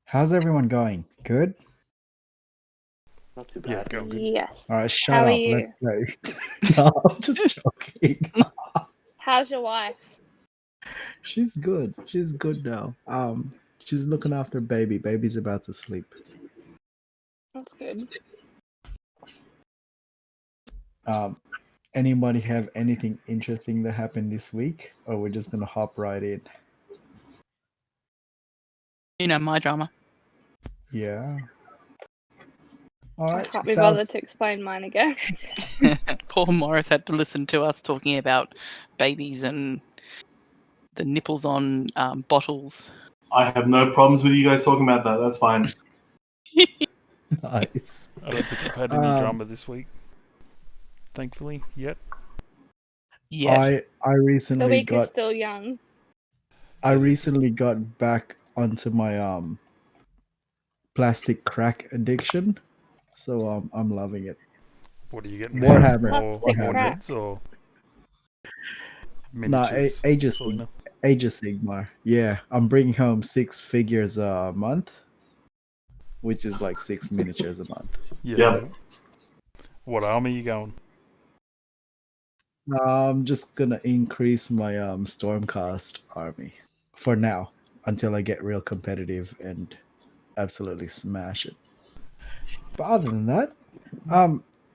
How's everyone going? Good? Not too Yeah, bad. going good. Yes. Alright, shut How are up. you? Let's go. No, I'm just joking. How's your wife? She's good. She's good now. She's looking after baby. Baby's about to sleep. That's good. Anybody have anything interesting that happened this week? Or we're just gonna hop right in? You know my drama. Yeah. I Alright. can't be bothered to explain mine again. Poor Morris had to listen to us talking about babies and the nipples on bottles. I have no problems with you guys talking about that. That's fine. Nice. I don't think I've had any drama this week, thankfully, yet. Yes. I The recently week is got still young. back onto my plastic crack addiction. So I'm loving it. What are you getting? Warhammer. More Plastic crack. heads or Nah, miniatures? Age of Selena? Sigmar. Yeah, I'm bringing home 6 figures a month, which is like 6 miniatures a month. Yeah. Yep. What army are you going? I'm just gonna increase my Stormcast army for now until I get real competitive and absolutely smash it. But other than that,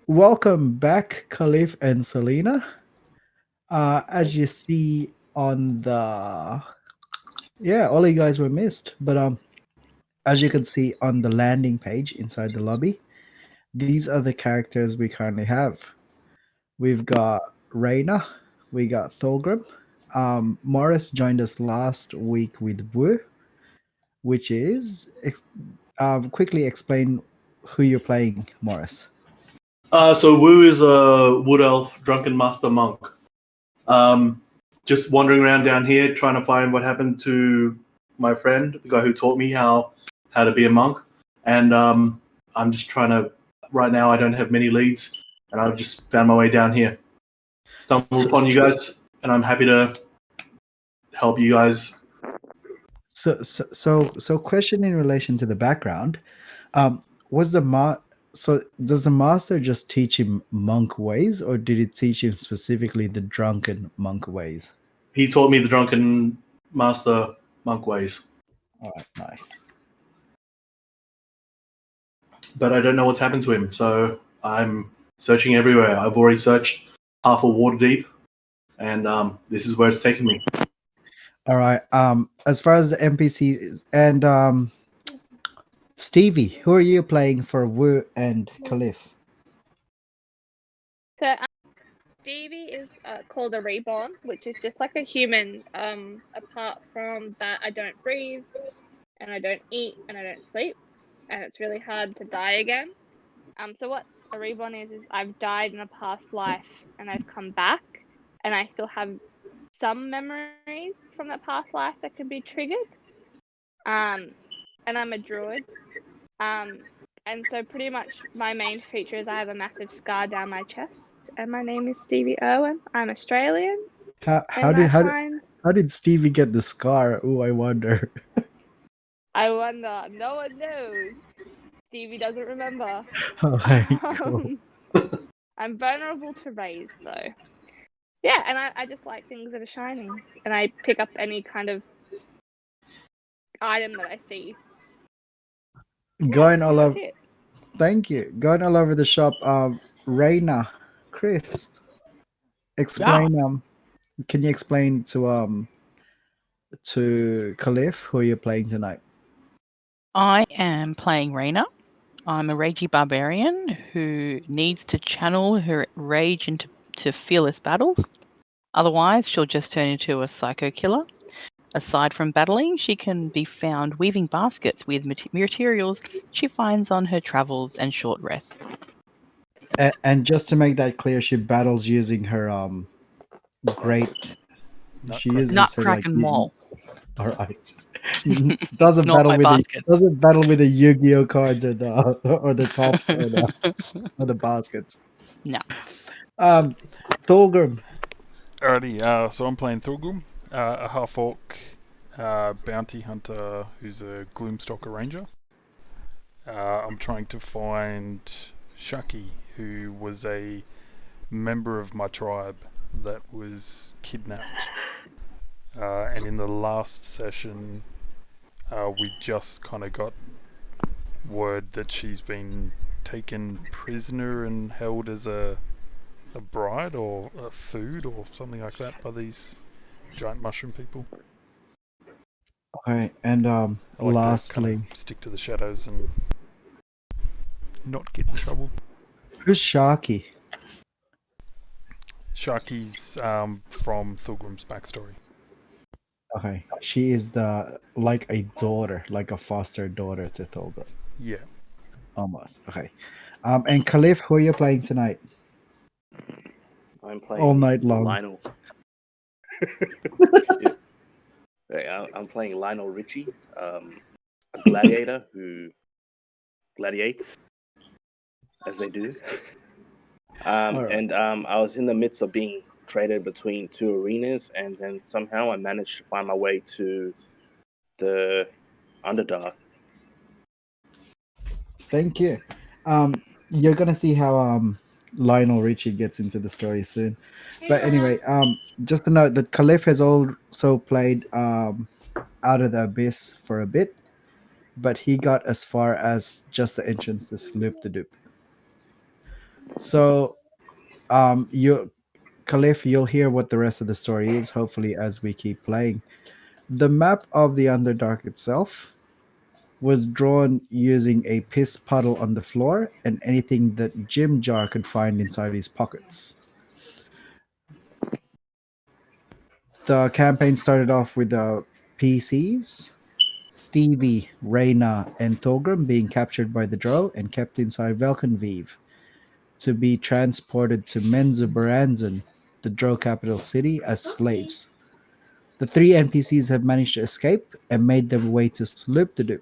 welcome back, Khalif and Selena. As you see on the all you guys were missed, but as you can see on the landing page inside the lobby, these are the characters we currently have. We've got Reyna, we got Thulgrim. Morris joined us last week with Wu, which is quickly explain who you're playing, Morris. So Wu is a wood elf, drunken master monk. Just wandering around down here trying to find what happened to my friend, the guy who taught me how to be a monk. And I'm just trying to. Right now, I don't have many leads, and I've just found my way down here. Stumbled upon you guys, and I'm happy to help you guys. So question in relation to the background, was the so does the master just teach him monk ways, or did it teach him specifically the drunken monk ways? He taught me the drunken master monk ways. All right, nice. But I don't know what's happened to him, so I'm searching everywhere. I've already searched half a water deep, and this is where it's taken me. All right. As far as the NPC and Stevie, who are you playing for Wu and Khalif? So Stevie is called a reborn, which is just like a human. Apart from that, I don't breathe, and I don't eat, and I don't sleep, and it's really hard to die again. So what a reborn is I've died in a past life, and I've come back, and I still have some memories from that past life that can be triggered. And I'm a druid. And so pretty much my main feature is I have a massive scar down my chest, and my name is Stevie Irwin. I'm Australian. How did Stevie get the scar? Oh, I wonder. I wonder. No one knows. Stevie doesn't remember. Okay, cool. I'm vulnerable to rays, though. Yeah, and I just like things that are shining, and I pick up any kind of item that I see. Going all over. That's it. Thank you. Going all over the shop. Reyna, Chris, explain. Can you explain to Khalif who you're playing tonight? I am playing Reyna. I'm a ragey barbarian who needs to channel her rage into fearless battles. Otherwise, she'll just turn into a psycho killer. Aside from battling, she can be found weaving baskets with materials she finds on her travels and short rests. And just to make that clear, she battles using her great. She uses her Nutcracken wall. All right. Doesn't Not battle my with basket. doesn't battle with the Yu-Gi-Oh cards or the tops or the baskets. No. Thulgrim. Alrighty, so I'm playing Thulgrim, a half-orc bounty hunter who's a Gloomstalker ranger. I'm trying to find Shaki, who was a member of my tribe that was kidnapped. And in the last session, we just kind of got word that she's been taken prisoner and held as a bride or a food or something like that by these giant mushroom people. Okay, and I like to kind lastly, of stick to the shadows and not get in trouble. who's Sharky? Sharky's from Thulgrim's backstory. Okay, she is the like a daughter, like a foster daughter to Tolga, Yeah. almost. Okay, and Khalif, who are you playing tonight? I'm All playing night long. Lionel. I'm playing Lionel Richie, a gladiator who gladiates, as they do. All right. And I was in the midst of being traded between two arenas, and then somehow I managed to find my way to the Underdark. Thank you. You're gonna see how Lionel Richie gets into the story soon. But anyway, just to note that Khalif has also played Out of the Abyss for a bit, but he got as far as just the entrance to Sloop the Doop. So you Khalif, you'll hear what the rest of the story is, hopefully, as we keep playing. The map of the Underdark itself was drawn using a piss puddle on the floor and anything that Jim Jar could find inside his pockets. The campaign started off with the PCs, Stevie, Reyna, and Thulgrim being captured by the Drow and kept inside Velkenviv to be transported to Menzoberranzan, the Drow capital city, as slaves. The three NPCs have managed to escape and made their way to Sloop the Doop.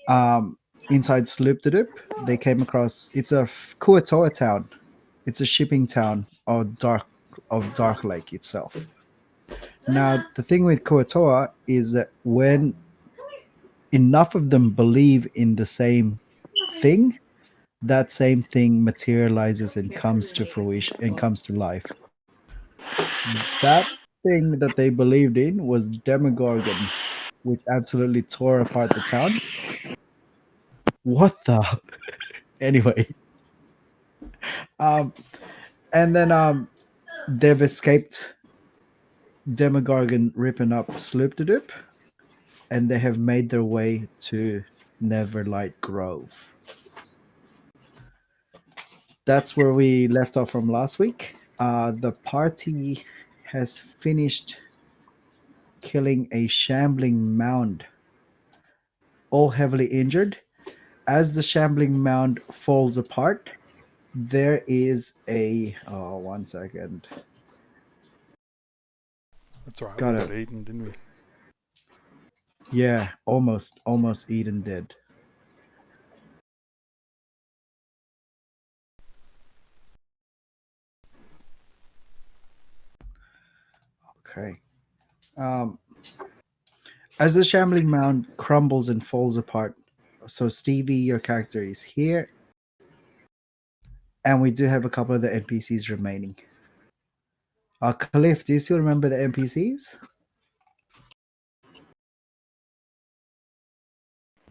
Um, inside Sloop the Doop, they came across it's a Kuatoa town. It's a shipping town of Dark Lake itself. Now, the thing with Kuatoa is that when enough of them believe in the same thing, that same thing materializes and comes to fruition and comes to life. That thing that they believed in was Demogorgon, which absolutely tore apart the town. What the? Anyway, um, and then they've escaped Demogorgon ripping up Sloop de Doop, and they have made their way to Neverlight Grove. That's where we left off from last week. The party has finished killing a shambling mound, all heavily injured. As the shambling mound falls apart, there is a. Oh, 1 second. That's right. Got We it. got eaten, didn't we? Yeah, almost eaten dead. Okay. Um, as the shambling mound crumbles and falls apart, so Stevie, your character is here, and we do have a couple of the NPCs remaining. Khalif, do you still remember the NPCs?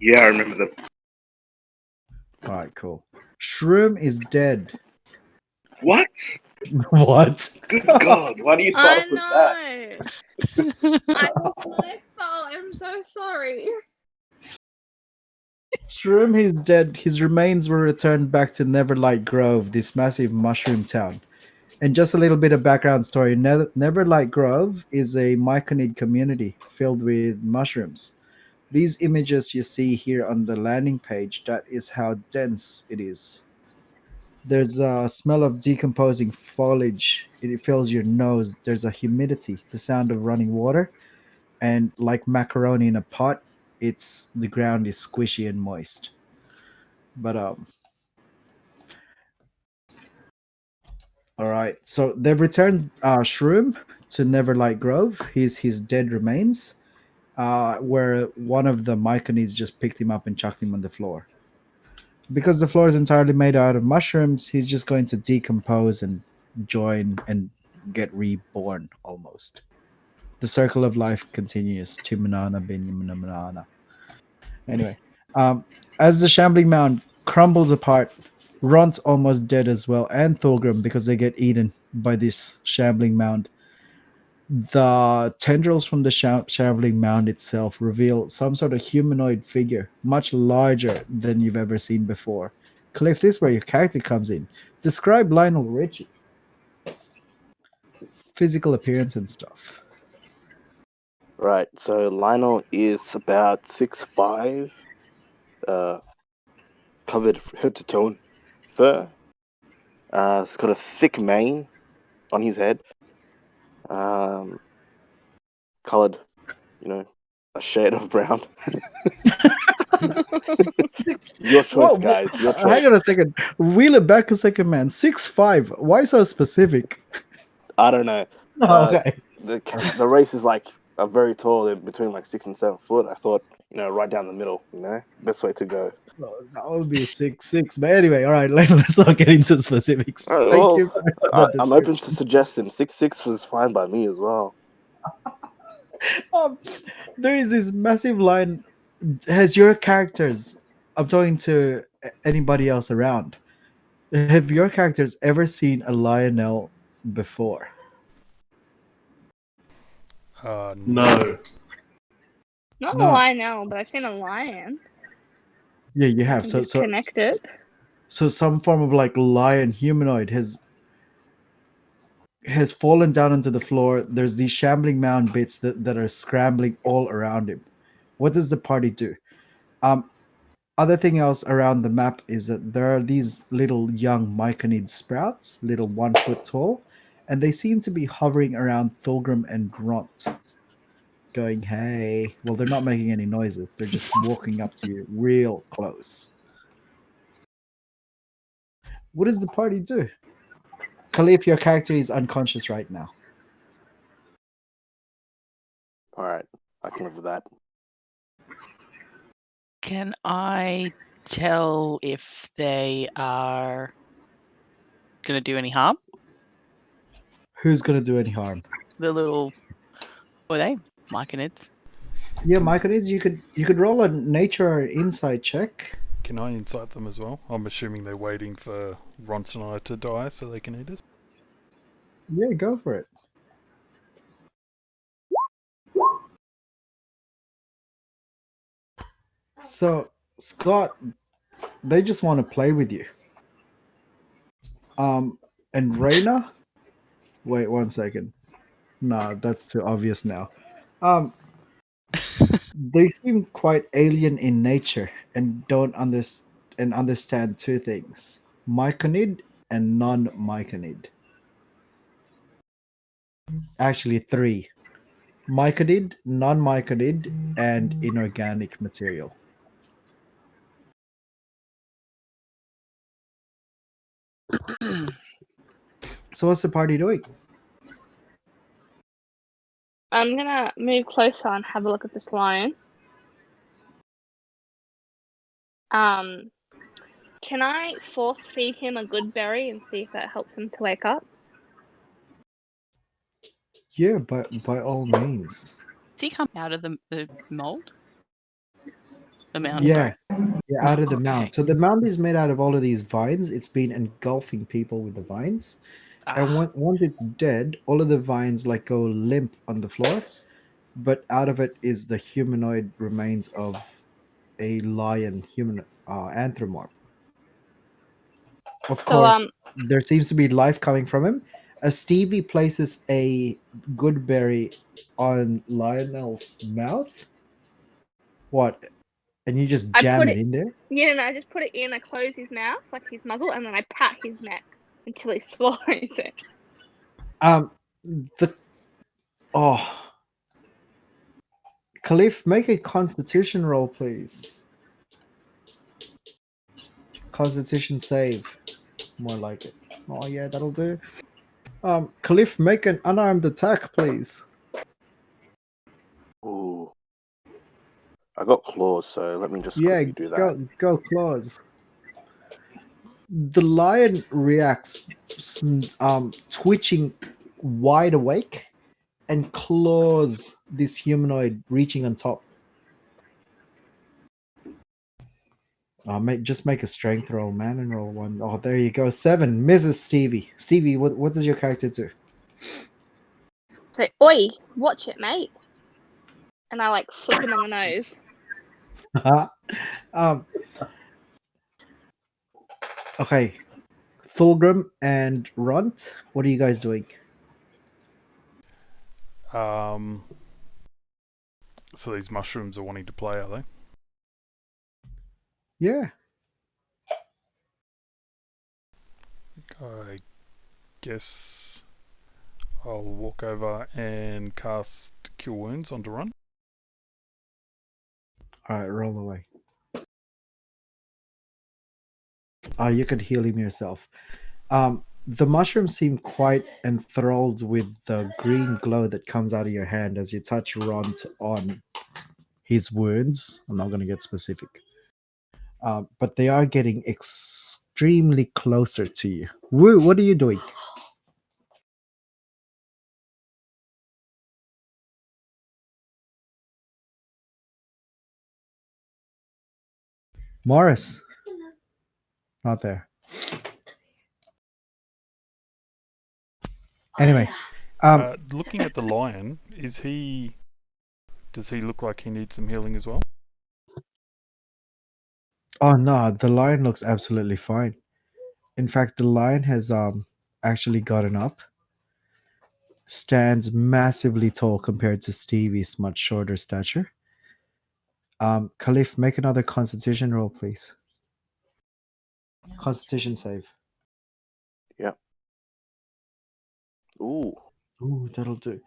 Yeah, I remember the. All right, cool. Shroom is dead. What? What? Good God! Why do you start I off with that? know. I was my fault. I'm so sorry. Shroom is dead. His remains were returned back to Neverlight Grove, this massive mushroom town. And just a little bit of background story. Neverlight Grove is a myconid community filled with mushrooms. These images you see here on the landing page, that is how dense it is. There's a smell of decomposing foliage. It fills your nose. There's a humidity, the sound of running water, and like macaroni in a pot, it's the ground is squishy and moist. But all right. So they've returned Shroom to Neverlight Grove, his dead remains, where one of the Myconids just picked him up and chucked him on the floor. Because the floor is entirely made out of mushrooms, he's just going to decompose and join and get reborn almost. The circle of life continues. Timanana bin Manana. Anyway, um, as the shambling mound crumbles apart, Ron's almost dead as well, and Thulgrim because they get eaten by this shambling mound. The tendrils from the shambling mound itself reveal some sort of humanoid figure, much larger than you've ever seen before. Cliff, this is where your character comes in. Describe Lionel Richie. Physical appearance and stuff. Right. So Lionel is about 6'5", covered head to toe in fur. It's got a thick mane on his head. Colored, a shade of brown. Your choice, guys. Your choice. Hang on a second. Wheel it back a second, man. 6'5". Why so specific? I don't know. Okay. The race is like a very tall. They're between like 6 and 7 foot. I thought, right down the middle. Best way to go. Well, that would be 6'6". But anyway, all right. Let's not get into specifics. All right, Thank well, you for that I'm open to description. suggestions. 6'6" was fine by me as well. There is this massive line. Has your characters? I'm talking to anybody else around. Have your characters ever seen a Lionel before? No. No. Not a No. lionel, but I've seen a lion. Yeah, you have. And So just connect it. so some form of like lion humanoid has fallen down onto the floor. There's these shambling mound bits that are scrambling all around him. What does the party do? Other thing else around the map is that there are these little young myconid sprouts, little 1 foot tall, and they seem to be hovering around Thulgrim and Grunt, going, hey. Well, they're not making any noises. They're just walking up to you real close. What does the party do? Khalif, your character is unconscious right now. All right, I can live with that. Can I tell if they are going to do any harm? Who's going to do any harm? The little, what are they? Myconids. Yeah, myconids, you could roll a nature or insight check. Can I insight them as well? I'm assuming they're waiting for Ronson and I to die so they can eat us. Yeah, go for it. So, Scott, they just want to play with you. And Reyna? Wait 1 second. Nah, that's too obvious now. They seem quite alien in nature and don't understand two things: myconid and non-myconid. Actually, three: myconid, non-myconid, and inorganic material. So, what's the party doing? I'm gonna move closer and have a look at this lion. Can I force feed him a good berry and see if that helps him to wake up? Yeah, by all means. Does he come out of the mold? The mound? Yeah, out of the Okay. mound. So the mound is made out of all of these vines. It's been engulfing people with the vines. And once it's dead, all of the vines like go limp on the floor, but out of it is the humanoid remains of a lion human anthropomorph. Of So, course, there seems to be life coming from him. As Stevie places a good berry on Lionel's mouth, what? And you just I jam put it it in there? Yeah, no, I just put it in, I close his mouth, like his muzzle, and then I pat his neck until he swallows it. The Khalif, make a Constitution roll, please. Constitution save, more like it. Oh yeah, that'll do. Khalif, make an unarmed attack, please. Ooh. I got claws, so let me just Yeah, quickly do that. go claws. The lion reacts, twitching wide awake, and claws this humanoid reaching on top. Just make a strength roll, man, and roll one. Oh, there you go. 7. Mrs. Stevie. Stevie, what does your character do? So, oi, watch it, mate. And I like flick him on the nose. um, okay. Thulgrim and Runt, what are you guys doing? So these mushrooms are wanting to play, are they? Yeah. I guess I'll walk over and cast Cure Wounds onto Run. All right, roll away. You could heal him yourself. The mushrooms seem quite enthralled with the green glow that comes out of your hand as you touch Runt on his wounds. I'm not going to get specific. But they are getting extremely closer to you. Woo, what are you doing? Morris. Not there. Anyway. Looking at the lion, does he look like he needs some healing as well? Oh no, the lion looks absolutely fine. In fact, the lion has actually gotten up, stands massively tall compared to Stevie's much shorter stature. Khalif, make another constitution roll, please. Constitution save. Yeah. Ooh. Ooh, that'll do.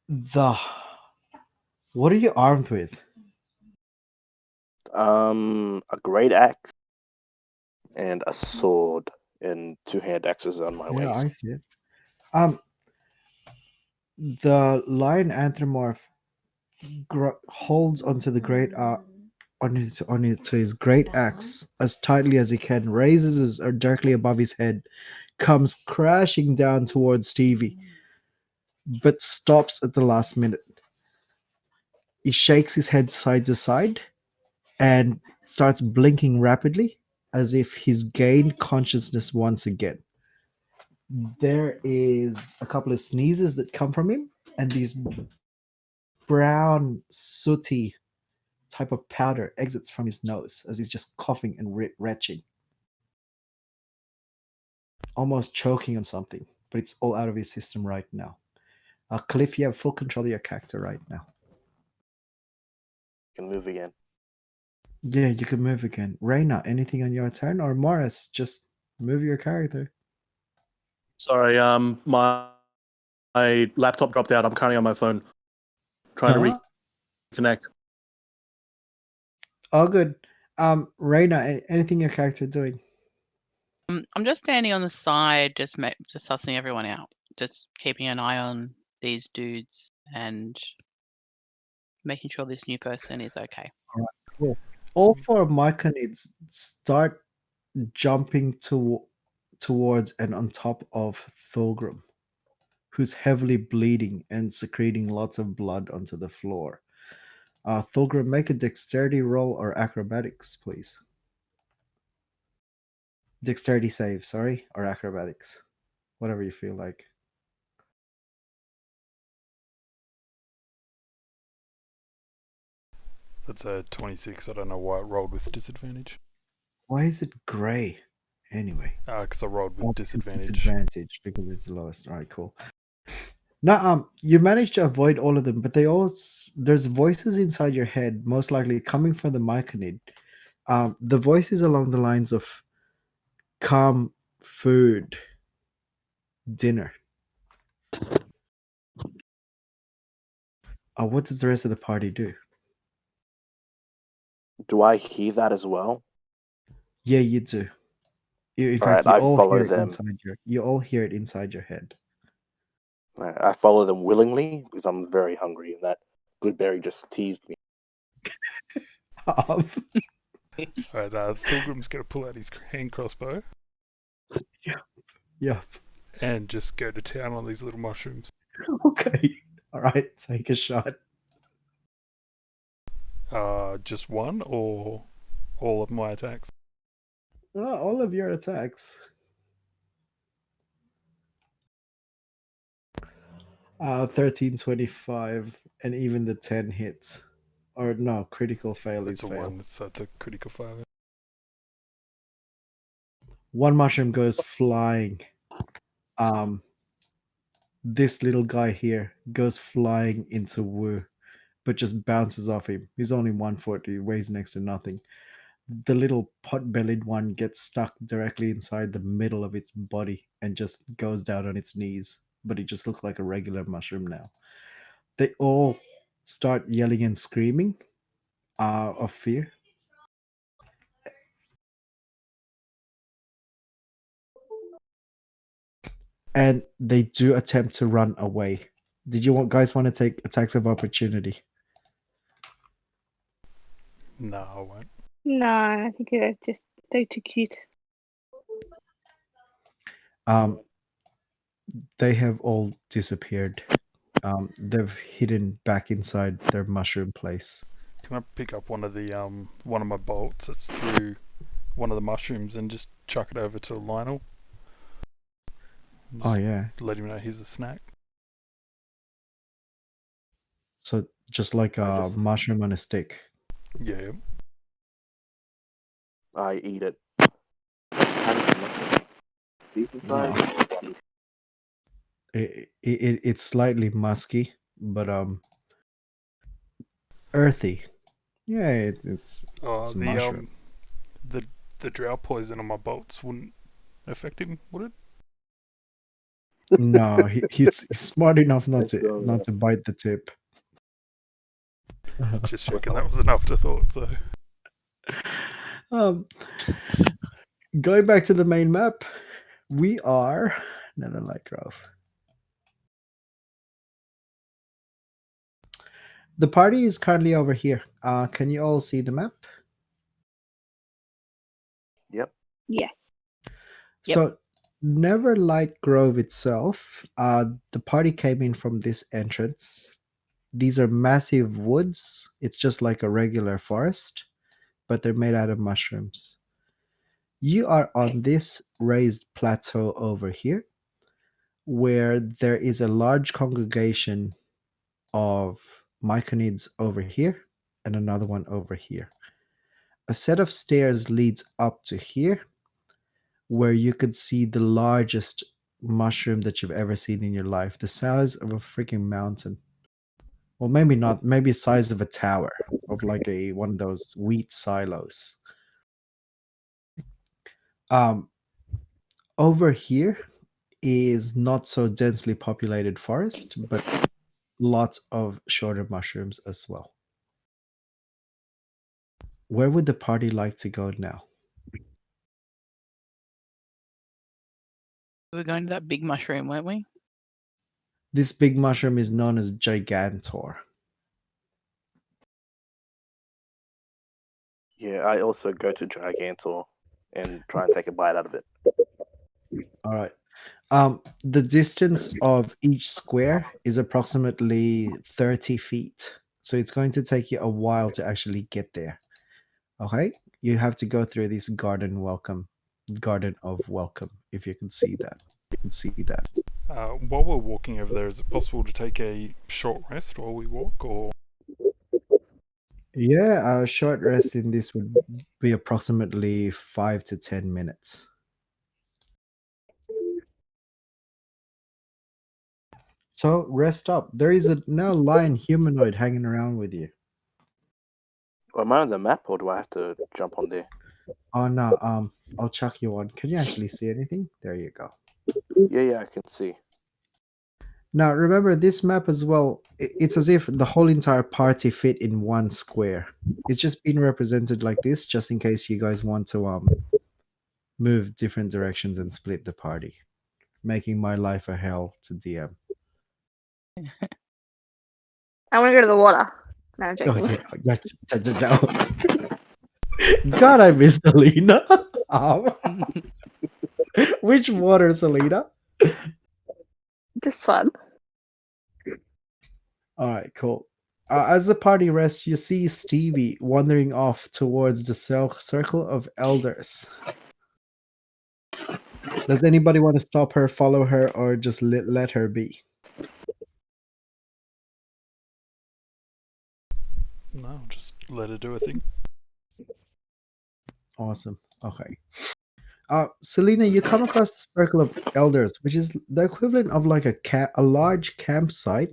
The What are you armed with? A great axe and a sword and 2 hand axes on my Yeah, waist. I see it. The lion anthropomorph holds onto the great onto his great axe as tightly as he can, raises it directly above his head, comes crashing down towards Stevie, but stops at the last minute. He shakes his head side to side and starts blinking rapidly as if he's gained consciousness once again. There is a couple of sneezes that come from him, and these brown, sooty type of powder exits from his nose as he's just coughing and retching, almost choking on something, but it's all out of his system right now. Cliff, you have full control of your character right now. Can move again. Yeah, you can move again. Reyna, anything on your turn? Or Morris, just move your character. Sorry, my laptop dropped out. I'm currently on my phone trying to reconnect. All good. Reyna, anything your character doing? I'm just standing on the side, just sussing everyone out, just keeping an eye on these dudes and making sure this new person is okay. All right, cool. All 4 Myconids start jumping towards and on top of Thulgrim, who's heavily bleeding and secreting lots of blood onto the floor. Thulgrim, make a dexterity roll or acrobatics, please. Dexterity save, sorry, or acrobatics. Whatever you feel like. That's a 26. I don't know why it rolled with disadvantage. Why is it grey? Anyway. Because I rolled with disadvantage. Disadvantage because it's the lowest. All right, cool. Now, you managed to avoid all of them, but there's voices inside your head, most likely coming from the Myconid. The voices along the lines of "come, food, dinner." What does the rest of the party do? Do I hear that as well? Yeah, you do. In All right, fact, you I all follow hear it them. inside you all hear it inside your head. All right, I follow them willingly because I'm very hungry, and that good berry just teased me. Of. Alright, Thilgrim's going to pull out his hand crossbow Yeah. and just go to town on these little mushrooms. Okay. All right. Take a shot. Just one or all of my attacks? All of your attacks. 13, 25, and even the 10 hits. Or no, critical fail is It's a fail. one, so it's a critical failure. One mushroom goes flying. Um, this little guy here goes flying into Wu, but just bounces off him. He's only 1 foot. He weighs next to nothing. The little pot-bellied one gets stuck directly inside the middle of its body and just goes down on its knees. But it just looks like a regular mushroom now. They all start yelling and screaming of fear. And they do attempt to run away. Did you guys want to take attacks of opportunity? No, I won't. No, I think they're too cute. Um, they have all disappeared. They've hidden back inside their mushroom place. Can I pick up one of my bolts that's through one of the mushrooms and just chuck it over to Lionel? Oh Just yeah. let him know he's a snack. So just like a mushroom on a stick. Yeah. I eat it. How does it look? Decent No. size? It's slightly musky, but earthy. Yeah, it's a The mushroom. the the drow poison on my bolts wouldn't affect him, would it? No, he's smart enough not to So, not to bite the tip. Just checking that was an afterthought. So um, going back to the main map, we are Netherlight Grove. The party is currently over here. Can you all see the map? yep. Yes. Yep. So, Neverlight Grove itself, the party came in from this entrance. These are massive woods. It's just like a regular forest, but they're made out of mushrooms. You are on this raised plateau over here, where there is a large congregation of myconids over here and another one over here. A set of stairs leads up to here, where you could see the largest mushroom that you've ever seen in your life, the size of a freaking mountain. Well, maybe not, maybe the size of a tower, of like a one of those wheat silos. Um, over here is not so densely populated forest, but lots of shorter mushrooms as well. Where would the party like to go now? We were going to that big mushroom, weren't we? This big mushroom is known as Gigantor. Yeah, I also go to Gigantor and try and take a bite out of it. All right. The distance of each square is approximately 30 feet. So it's going to take you a while to actually get there. Okay? You have to go through this garden of welcome, if you can see that. You can see that. while we're walking over there, is it possible to take a short rest while we walk, or Yeah, a short rest in this would be approximately 5 to 10 minutes. So rest up. There is a now lion humanoid hanging around with you. Am I on the map or do I have to jump on there? Oh no, I'll chuck you on. Can you actually see anything? There you go. Yeah, I can see. Now remember this map as well. It's as if the whole entire party fit in one square. It's just been represented like this, just in case you guys want to move different directions, and split the party, making my life a hell to DM. I want to go to the water. No, I'm Oh joking. yeah, yeah. God, I miss Selena. Um, which water, Selena? This one. All right, cool. As the party rests, you see Stevie wandering off towards the circle of elders. Does anybody want to stop her, follow her, or just let her be? No, just let her do a thing. Awesome. Okay. Selena, you come across the circle of elders, which is the equivalent of like a large campsite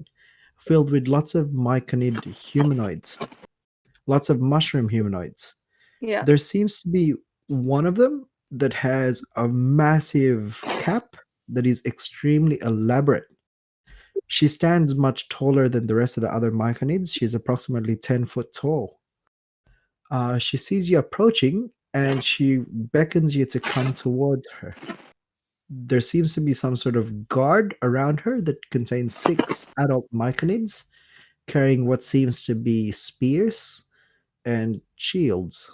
filled with lots of myconid humanoids, lots of mushroom humanoids. Yeah. There seems to be one of them that has a massive cap that is extremely elaborate. She stands much taller than the rest of the other myconids. She's approximately 10 foot tall. She sees you approaching and she beckons you to come towards her. There seems to be some sort of guard around her that contains 6 adult myconids carrying what seems to be spears and shields.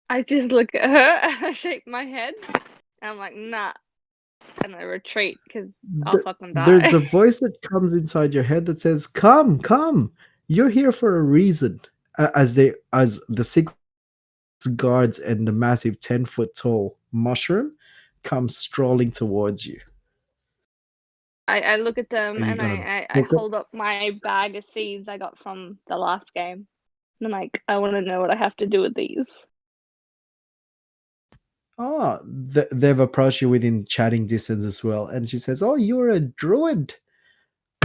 I just look at her and I shake my head. And I'm like, nah. And I retreat because I'll fucking There's die. a voice that comes inside your head that says, "Come, come! You're here for a reason." As the 6 guards and the massive 10 foot tall mushroom come strolling towards you. I look at them Are you and gonna I book it? hold up my bag of seeds I got from the last game. And I'm like, I want to know what I have to do with these. Oh, they've approached you within chatting distance as well, and she says, "Oh, you're a druid.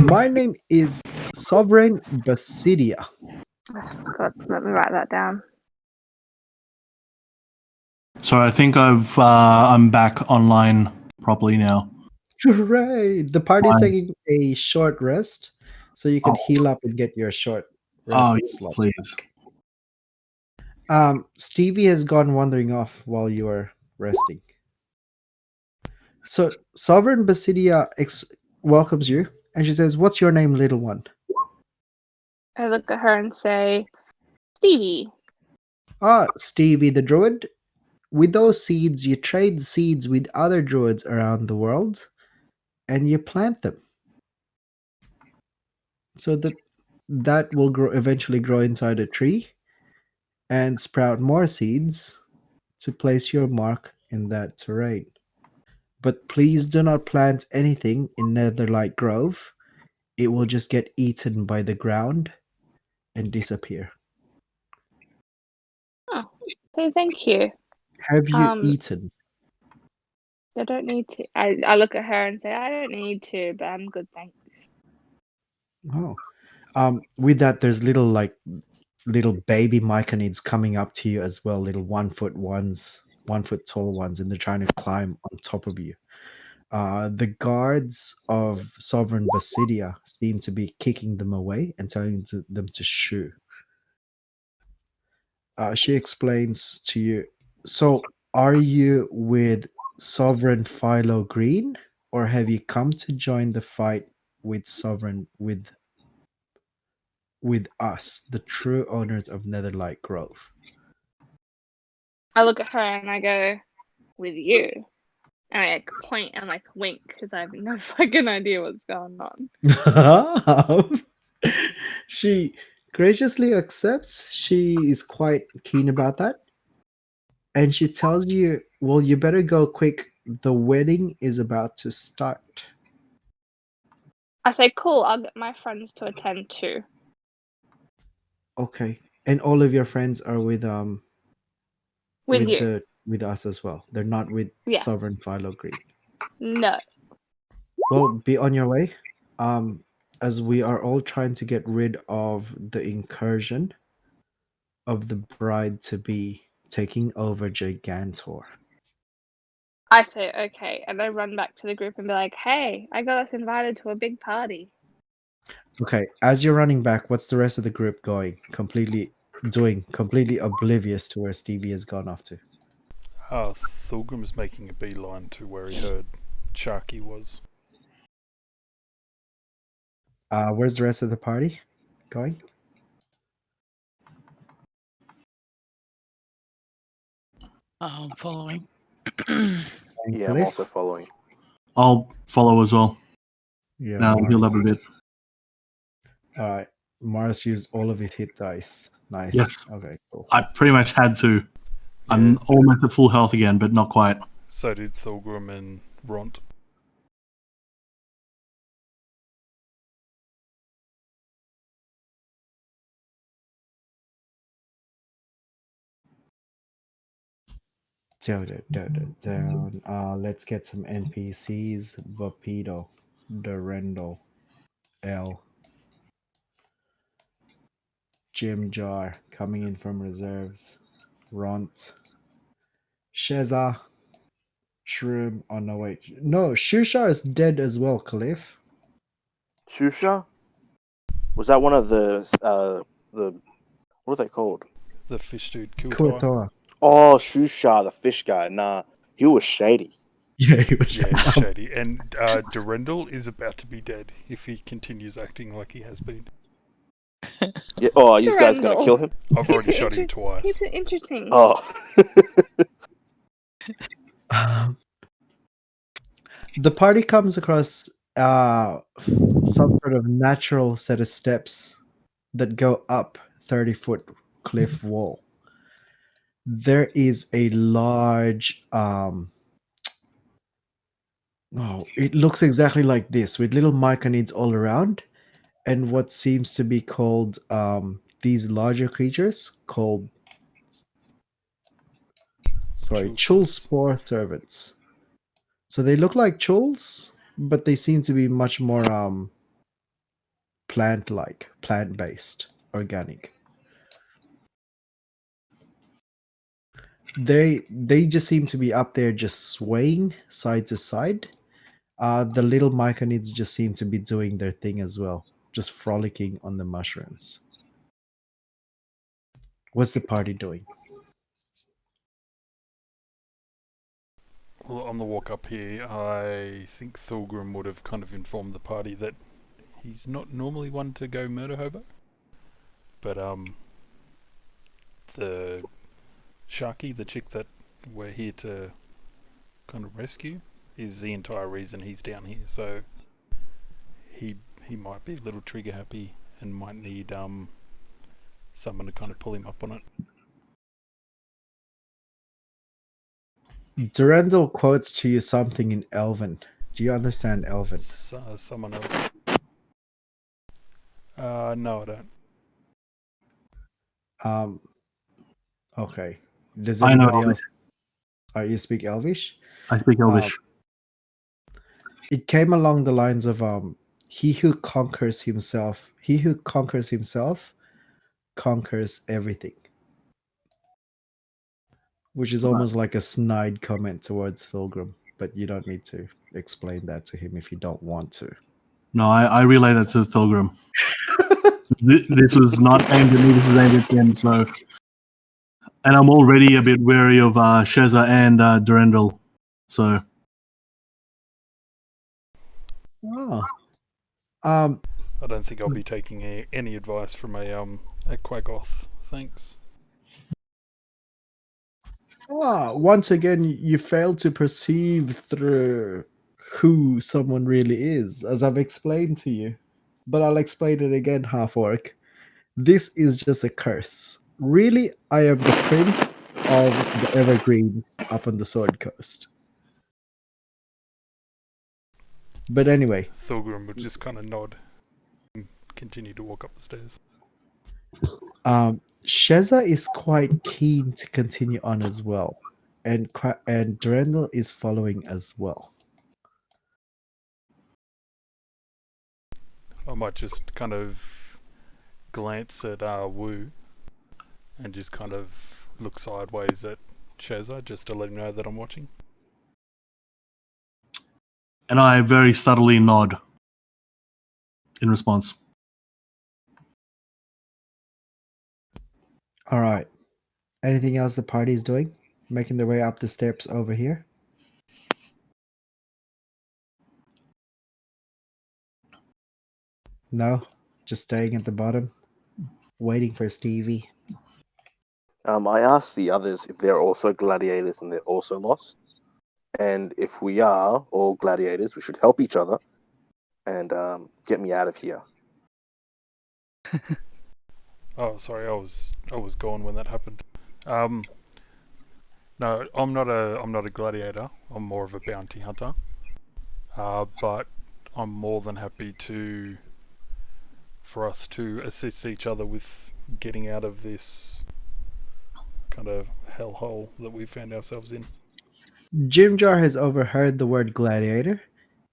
My name is Sovereign Basidia." God, let me write that down. So I think I'm back online properly now. Hooray! The party's Fine. taking a short rest, so you can Oh, heal up and get your short oh rest yes, slot please. back. Stevie has gone wandering off while you are resting. So Sovereign Basidia welcomes you, and she says, "What's your name, little one?" I look at her and say, Stevie. Stevie the druid. With those seeds, you trade seeds with other druids around the world, and you plant them so that will eventually grow inside a tree and sprout more seeds to place your mark in that terrain. But please do not plant anything in Netherlight Grove. It will just get eaten by the ground and disappear. Oh, okay, thank you. Have you Um, eaten? I don't need to. I look at her and say, I don't need to, but I'm good, thanks. Oh. With that, there's little baby myconids coming up to you as well, little 1 foot ones, 1 foot tall ones, and they're trying to climb on top of you. The guards of Sovereign Basidia seem to be kicking them away and telling them to shoo. She explains to you, "So, are you with Sovereign Philo Green, or have you come to join the fight with Sovereign with us, the true owners of Netherlight Grove?" I look at her and I go, with you. And I like point and like wink because I have no fucking idea what's going on. She graciously accepts. She is quite keen about that. And she tells you, "Well, you better go quick. The wedding is about to start." I say, cool, I'll get my friends to attend too. Okay. And all of your friends are With you. with us as well. They're not with Yes. Sovereign Philo Green. No. Well, be on your way. Um, as we are all trying to get rid of the incursion of the bride to be taking over Gigantor. I say, okay. And I run back to the group and be like, hey, I got us invited to a big party. Okay, as you're running back, what's the rest of the group going? Completely doing, completely oblivious to where Stevie has gone off to. Thulgrim is making a beeline to where he heard Sharky was. Where's the rest of the party going? I'm following. And Yeah, I'm Cliff? also following. I'll follow as well. Yeah, Now he'll have a bit. All right. Mars used all of his hit dice. Nice. Yes. Okay, cool. I pretty much had to. Yeah, I'm almost at full health again, but not quite. so did Thulgrim and Ront. Down. Let's get some NPCs. Vapido, Durendal, L, Jim Jar coming in from reserves. Ront, Sheza, Shroom. Oh no, wait. No, Shushar is dead as well, Cliff. Shusha? Was that one of the what are they called? The fish dude killed Kuatora. Oh, Shusha, the fish guy. Nah, he was shady. Yeah, he was. Yeah, he's shady. And Durendal is about to be dead if he continues acting like he has been. Yeah. Oh, are you guys gonna Durandal. kill him? I've already shot him twice. He's interesting. Oh. The party comes across some sort of natural set of steps that go up 30-foot cliff wall. There is a large it looks exactly like this with little myconids all around and what seems to be called these larger creatures called chul spore servants. So they look like chuls, but they seem to be much more plant-like, plant-based, organic. They just seem to be up there just swaying side to side. The little myconids just seem to be doing their thing as well, just frolicking on the mushrooms. What's the party doing? Well, on the walk up here, I think Thulgrim would have kind of informed the party that he's not normally one to go murder hobo. But the Sharky, the chick that we're here to kind of rescue, is the entire reason he's down here. So he might be a little trigger happy and might need someone to kind of pull him up on it. Durandal quotes to you something in Elven. Do you understand Elven? Someone else. No, I don't. Okay. Does I know anybody Elvish. else? You speak Elvish? I speak Elvish. It came along the lines of he who conquers himself conquers everything, which is almost like a snide comment towards Thulgrim, but you don't need to explain that to him if you don't want to. No, I relay that to Thulgrim. This was not aimed at me, this was aimed at him, so... And I'm already a bit wary of Sheza and Durendal, so... Oh. I don't think I'll be taking any advice from a Quagoth. Thanks. Once again, you fail to perceive through who someone really is, as I've explained to you. But I'll explain it again, half orc. This is just a curse. Really, I am the prince of the Evergreens up on the Sword Coast. But anyway, Thulgrim would just kind of nod and continue to walk up the stairs. Sheza is quite keen to continue on as well, and Durandal is following as well. I might just kind of glance at Wu and just kind of look sideways at Sheza just to let him know that I'm watching. And I very subtly nod in response. All right. Anything else the party is doing? Making their way up the steps over here? No? Just staying at the bottom? Waiting for Stevie? I asked the others if they're also gladiators and they're also lost. And if we are all gladiators, we should help each other and get me out of here. Oh, sorry, I was gone when that happened. No, I'm not a gladiator. I'm more of a bounty hunter. But I'm more than happy for us to assist each other with getting out of this kind of hellhole that we found ourselves in. Jim Jar has overheard the word gladiator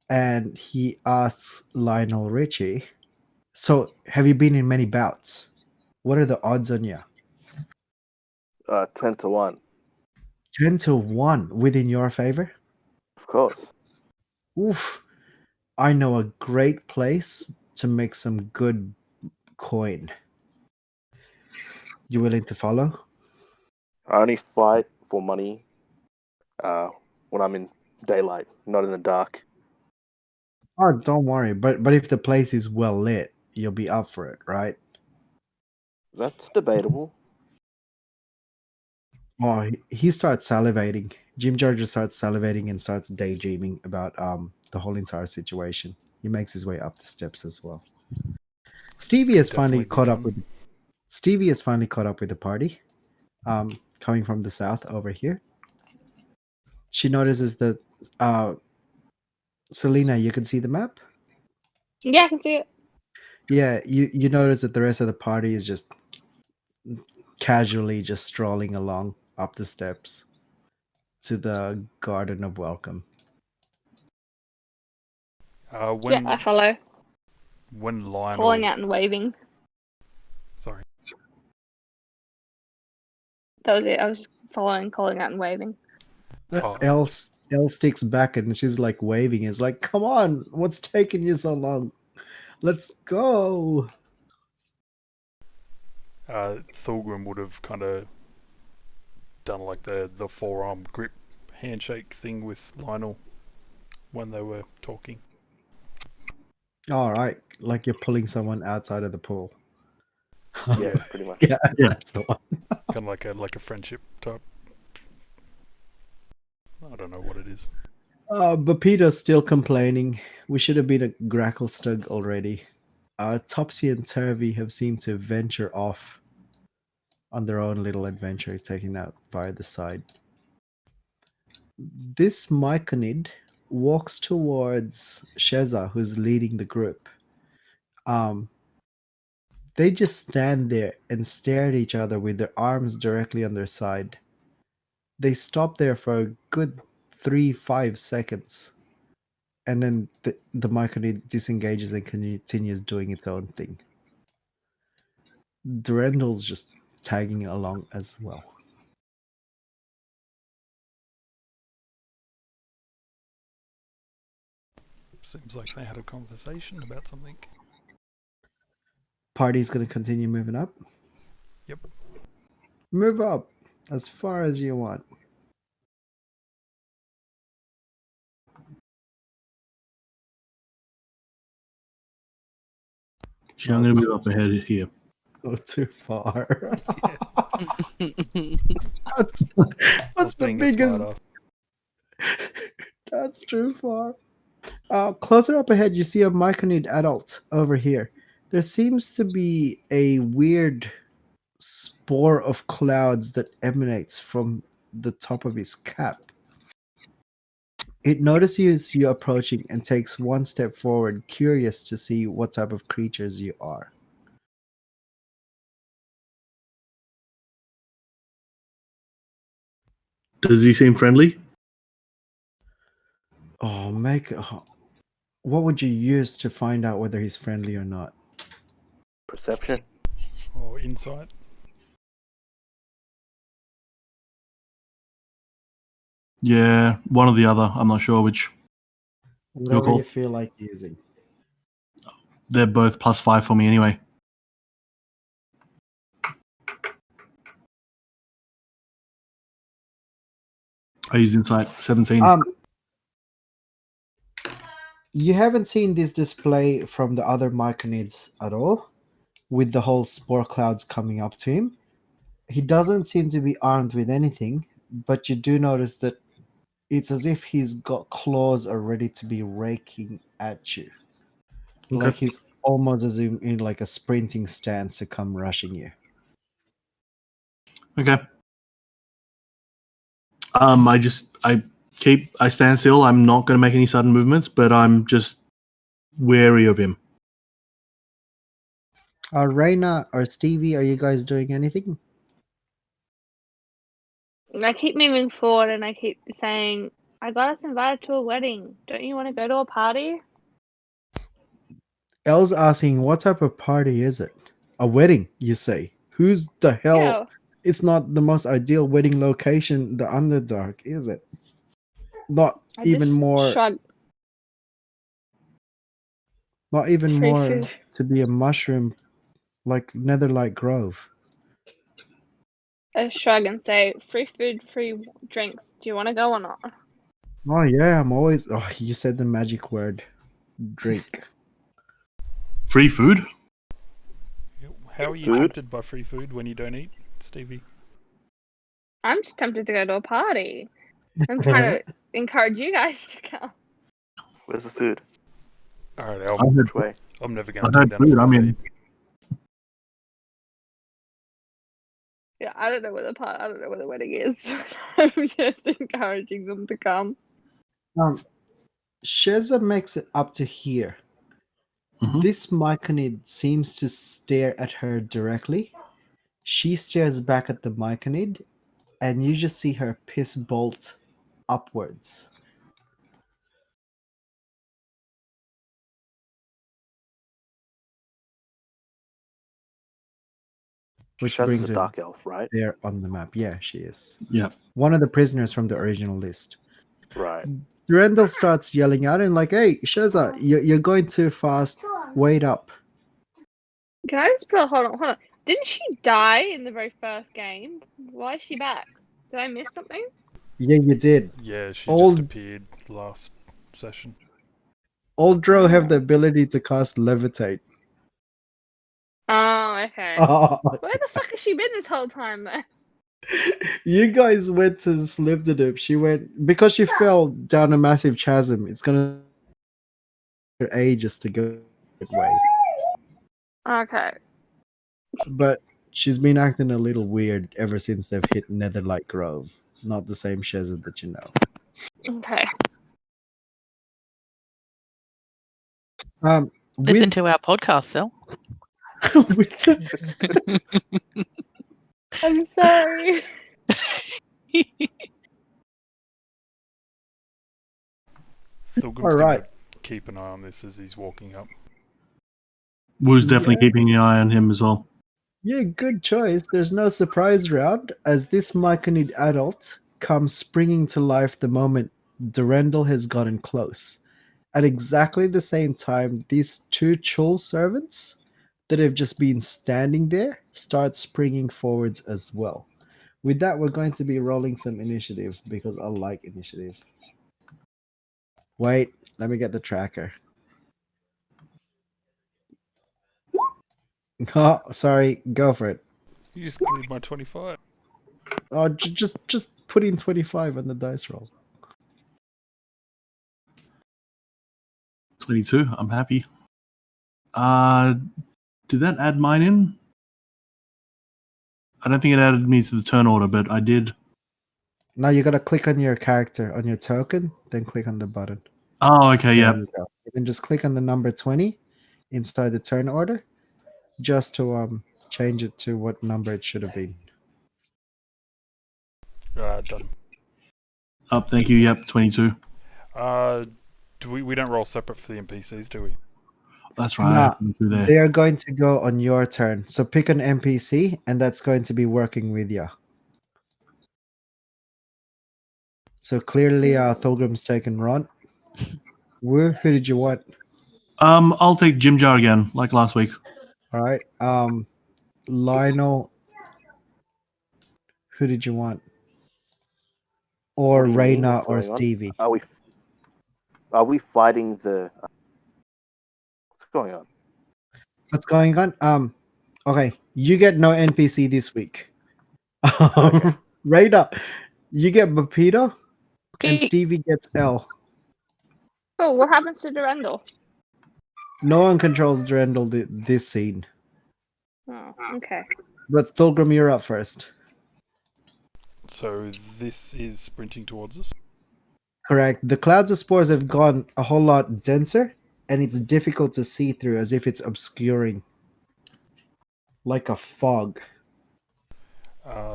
and he asks Lionel Richie, so have you been in many bouts? What are the odds on you? 10-1, 10-1 within your favor? of course. Oof. I know a great place to make some good coin. You willing to follow? I only fight for money when I'm in daylight, not in the dark. Oh, don't worry. But if the place is well lit, you'll be up for it, right? That's debatable. Oh, he starts salivating. Jim Jar just starts salivating and starts daydreaming about the whole entire situation. He makes his way up the steps as well. Stevie has finally Definitely be caught up fun. with Stevie has finally caught up with the party. Coming from the south over here. She notices that Selena, you can see the map? Yeah, I can see it. Yeah, you notice that the rest of the party is just casually just strolling along up the steps to the Garden of Welcome. Uh, Yeah, I when follow. when Lionel, Calling out and waving. sorry, That was it. I was just following, calling out and waving. Oh. Elle sticks back and she's like waving. It's like, come on, what's taking you so long? Let's go. Thulgrim would have kind of done like the forearm grip handshake thing with Lionel when they were talking. All right, like you're pulling someone outside of the pool. Yeah, pretty much. Yeah, Yeah. that's the one. Kind of like a friendship type. I don't know what it is. But Peter's still complaining. We should have been at Gracklestug already. Topsy and Turvy have seemed to venture off on their own little adventure, taking out via the side. This Myconid walks towards Sheza, who's leading the group. They just stand there and stare at each other with their arms directly on their side. They stop there for a good 3-5 seconds. And then the Myconid disengages and continues doing its own thing. Durendal's just tagging along as well. Seems like they had a conversation about something. Party's going to continue moving up. Yep. Move up as far as you want. I'm going to move up ahead here. Go too far. I that's was the being a biggest. smartass. That's too far. Closer up ahead, you see a Myconid adult over here. There seems to be a weird spore of clouds that emanates from the top of his cap. It notices you approaching and takes one step forward, curious to see what type of creatures you are. Does he seem friendly? Oh, what would you use to find out whether he's friendly or not? Perception. Or insight. Yeah, one or the other. I'm not sure which. Whatever call. you feel like using. They're both +5 for me anyway. I used insight 17. You haven't seen this display from the other Myconids at all, with the whole spore clouds coming up to him. He doesn't seem to be armed with anything, but you do notice that it's as if he's got claws are ready to be raking at you. Okay. Like he's almost as in like a sprinting stance to come rushing you. Okay. I stand still. I'm not going to make any sudden movements, but I'm just wary of him. Reina or Stevie, are you guys doing anything? And I keep moving forward and I keep saying, I got us invited to a wedding. Don't you want to go to a party? Elle's asking, what type of party is it? A wedding, you say? Who's the hell? Yeah. It's not the most ideal wedding location, the Underdark, is it? Not I even just more. shrug. Not even Free more food. to be a mushroom like Netherlight Grove. I shrug and say, free food, free drinks. Do you want to go or not? Oh yeah, I'm always. Oh, you said the magic word, drink. Free food? How are you Food? tempted by free food when you don't eat, Stevie? I'm just tempted to go to a party. I'm trying to encourage you guys to come. Where's the food? All right, I heard, Which way? I'm never I going to turn heard down food. a I free mean, feed. Yeah, I don't know where the wedding is. I'm just encouraging them to come. Sheza makes it up to here. Mhm. This Myconid seems to stare at her directly. She stares back at the Myconid, and you just see her piss bolt upwards. Which Shaz is brings a her dark elf, right? there on the map. Yeah, she is. Yeah. One of the prisoners from the original list. Right. Durendal starts yelling out and like, hey, Sheza, you're going too fast. Wait up. Can I just hold on. Didn't she die in the very first game? Why is she back? Did I miss something? Yeah, you did. Yeah, she just Old appeared last session. Old Drow have the Oh. ability to cast levitate. Oh, okay. Oh, Where the fuck has she been this whole time then? you guys went to Slipdenoop. She went because she fell down a massive chasm. It's gonna take her ages to go that way. Okay. But she's been acting a little weird ever since they've hit Netherlight Grove. Not the same Shezza that you know. Okay. Listen With, to our podcast, Sel. with I'm sorry. Thulgrim's Alright. going to keep an eye on this as he's walking up. Wu's definitely Yeah. keeping an eye on him as well. Yeah, good choice. There's no surprise round, as this Myconid adult comes springing to life the moment Durendal has gotten close. At exactly the same time, these two Chul servants that have just been standing there start springing forwards as well. With that, we're going to be rolling some initiative because I like initiative. Wait, let me get the tracker. Oh, sorry, go for it. You just cleared my 25. Oh, just put in 25 on the dice roll. 22. I'm happy. Did that add mine in? I don't think it added me to the turn order, but I did. Now you gotta click on your character, on your token, then click on the button. Oh, okay, There yeah. you go. And then just click on the number 20 inside the turn order just to change it to what number it should have been. Done. Up, thank you. Yep, 22. Do we don't roll separate for the NPCs, do we? That's right. Nah, 22 there. they are going to go on your turn. So pick an NPC, and that's going to be working with you. So clearly, Thulgrim's taken Ron. Who did you want? I'll take Jim Jar again, like last week. All right. Lionel, who did you want? or What do you mean? Reina What's or going on? Stevie. Are we fighting the? What's going on? What's going on? Okay, you get no NPC this week. Okay. Reina, you get Bapito, and Okay. Stevie gets L. Oh, what happens to Durandal? No one controls Durandal this scene. Oh, okay. But Thulgrim, you're up first. So this is sprinting towards us. Correct. The clouds of spores have gone a whole lot denser, and it's difficult to see through as if it's obscuring. Like a fog.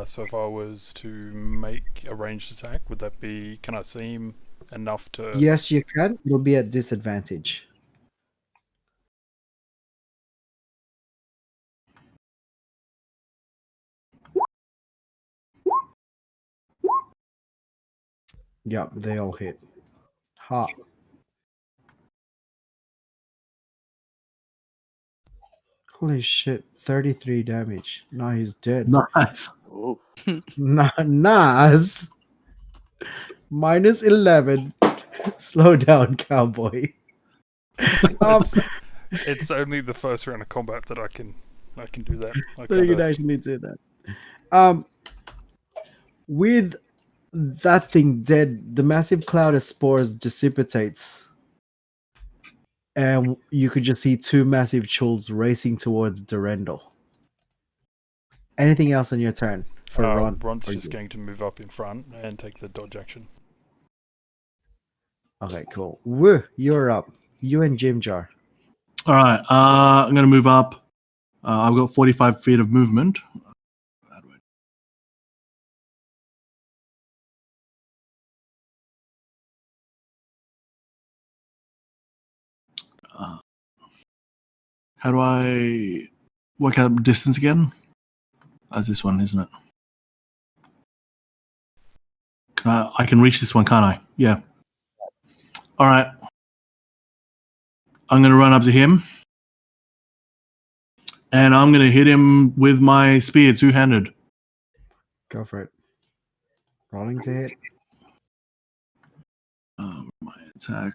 So if I was to make a ranged attack, would that be? Can I see him enough to? Yes, you can. You'll be at disadvantage. Yep, they all hit. Ha. Holy shit, 33 damage. Now he's dead. Nice. Ooh. Nas. Minus 11. Slow down, cowboy. Um, It's only the first round of combat that I can do that. I so you can kinda, actually do that. With that thing dead, the massive cloud of spores dissipates. And you could just see two massive chuls racing towards Durendal. Anything else on your turn for Ron? Ron's or just you? going to move up in front and take the dodge action. Okay, cool. Woo, you're up. You and Jim Jar. All right. I'm going to move up. I've got 45 feet of movement. How do I work out distance again? That's this one, isn't it? I can reach this one, can't I? Yeah. All right. I'm going to run up to him. And I'm going to hit him with my spear, two-handed. Go for it. Rolling to hit. My attack.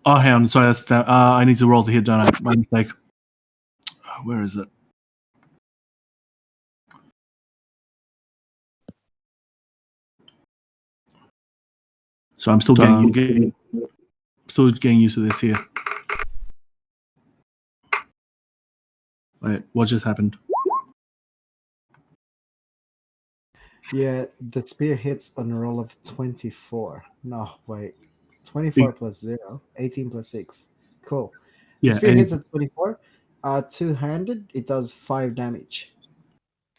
Oh, hang on. Sorry, that's I need to roll to hit, don't I? My mistake. Where is it? So I'm still getting used to this here. Wait, what just happened? Yeah, the spear hits on a roll of 24. No, wait. 24 plus 0. 18 plus 6. Cool. The Yeah, spear and hits at 24. Two-handed, it does 5 damage.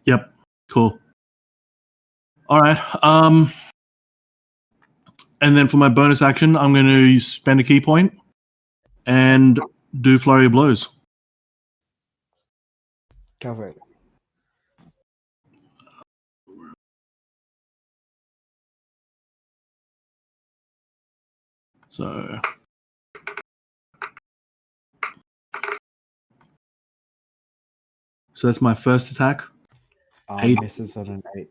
yep, cool. All right. And then for my bonus action, I'm going to spend a key point and do flurry of blows. Cover it. So that's my first attack. 8. Misses on an 8.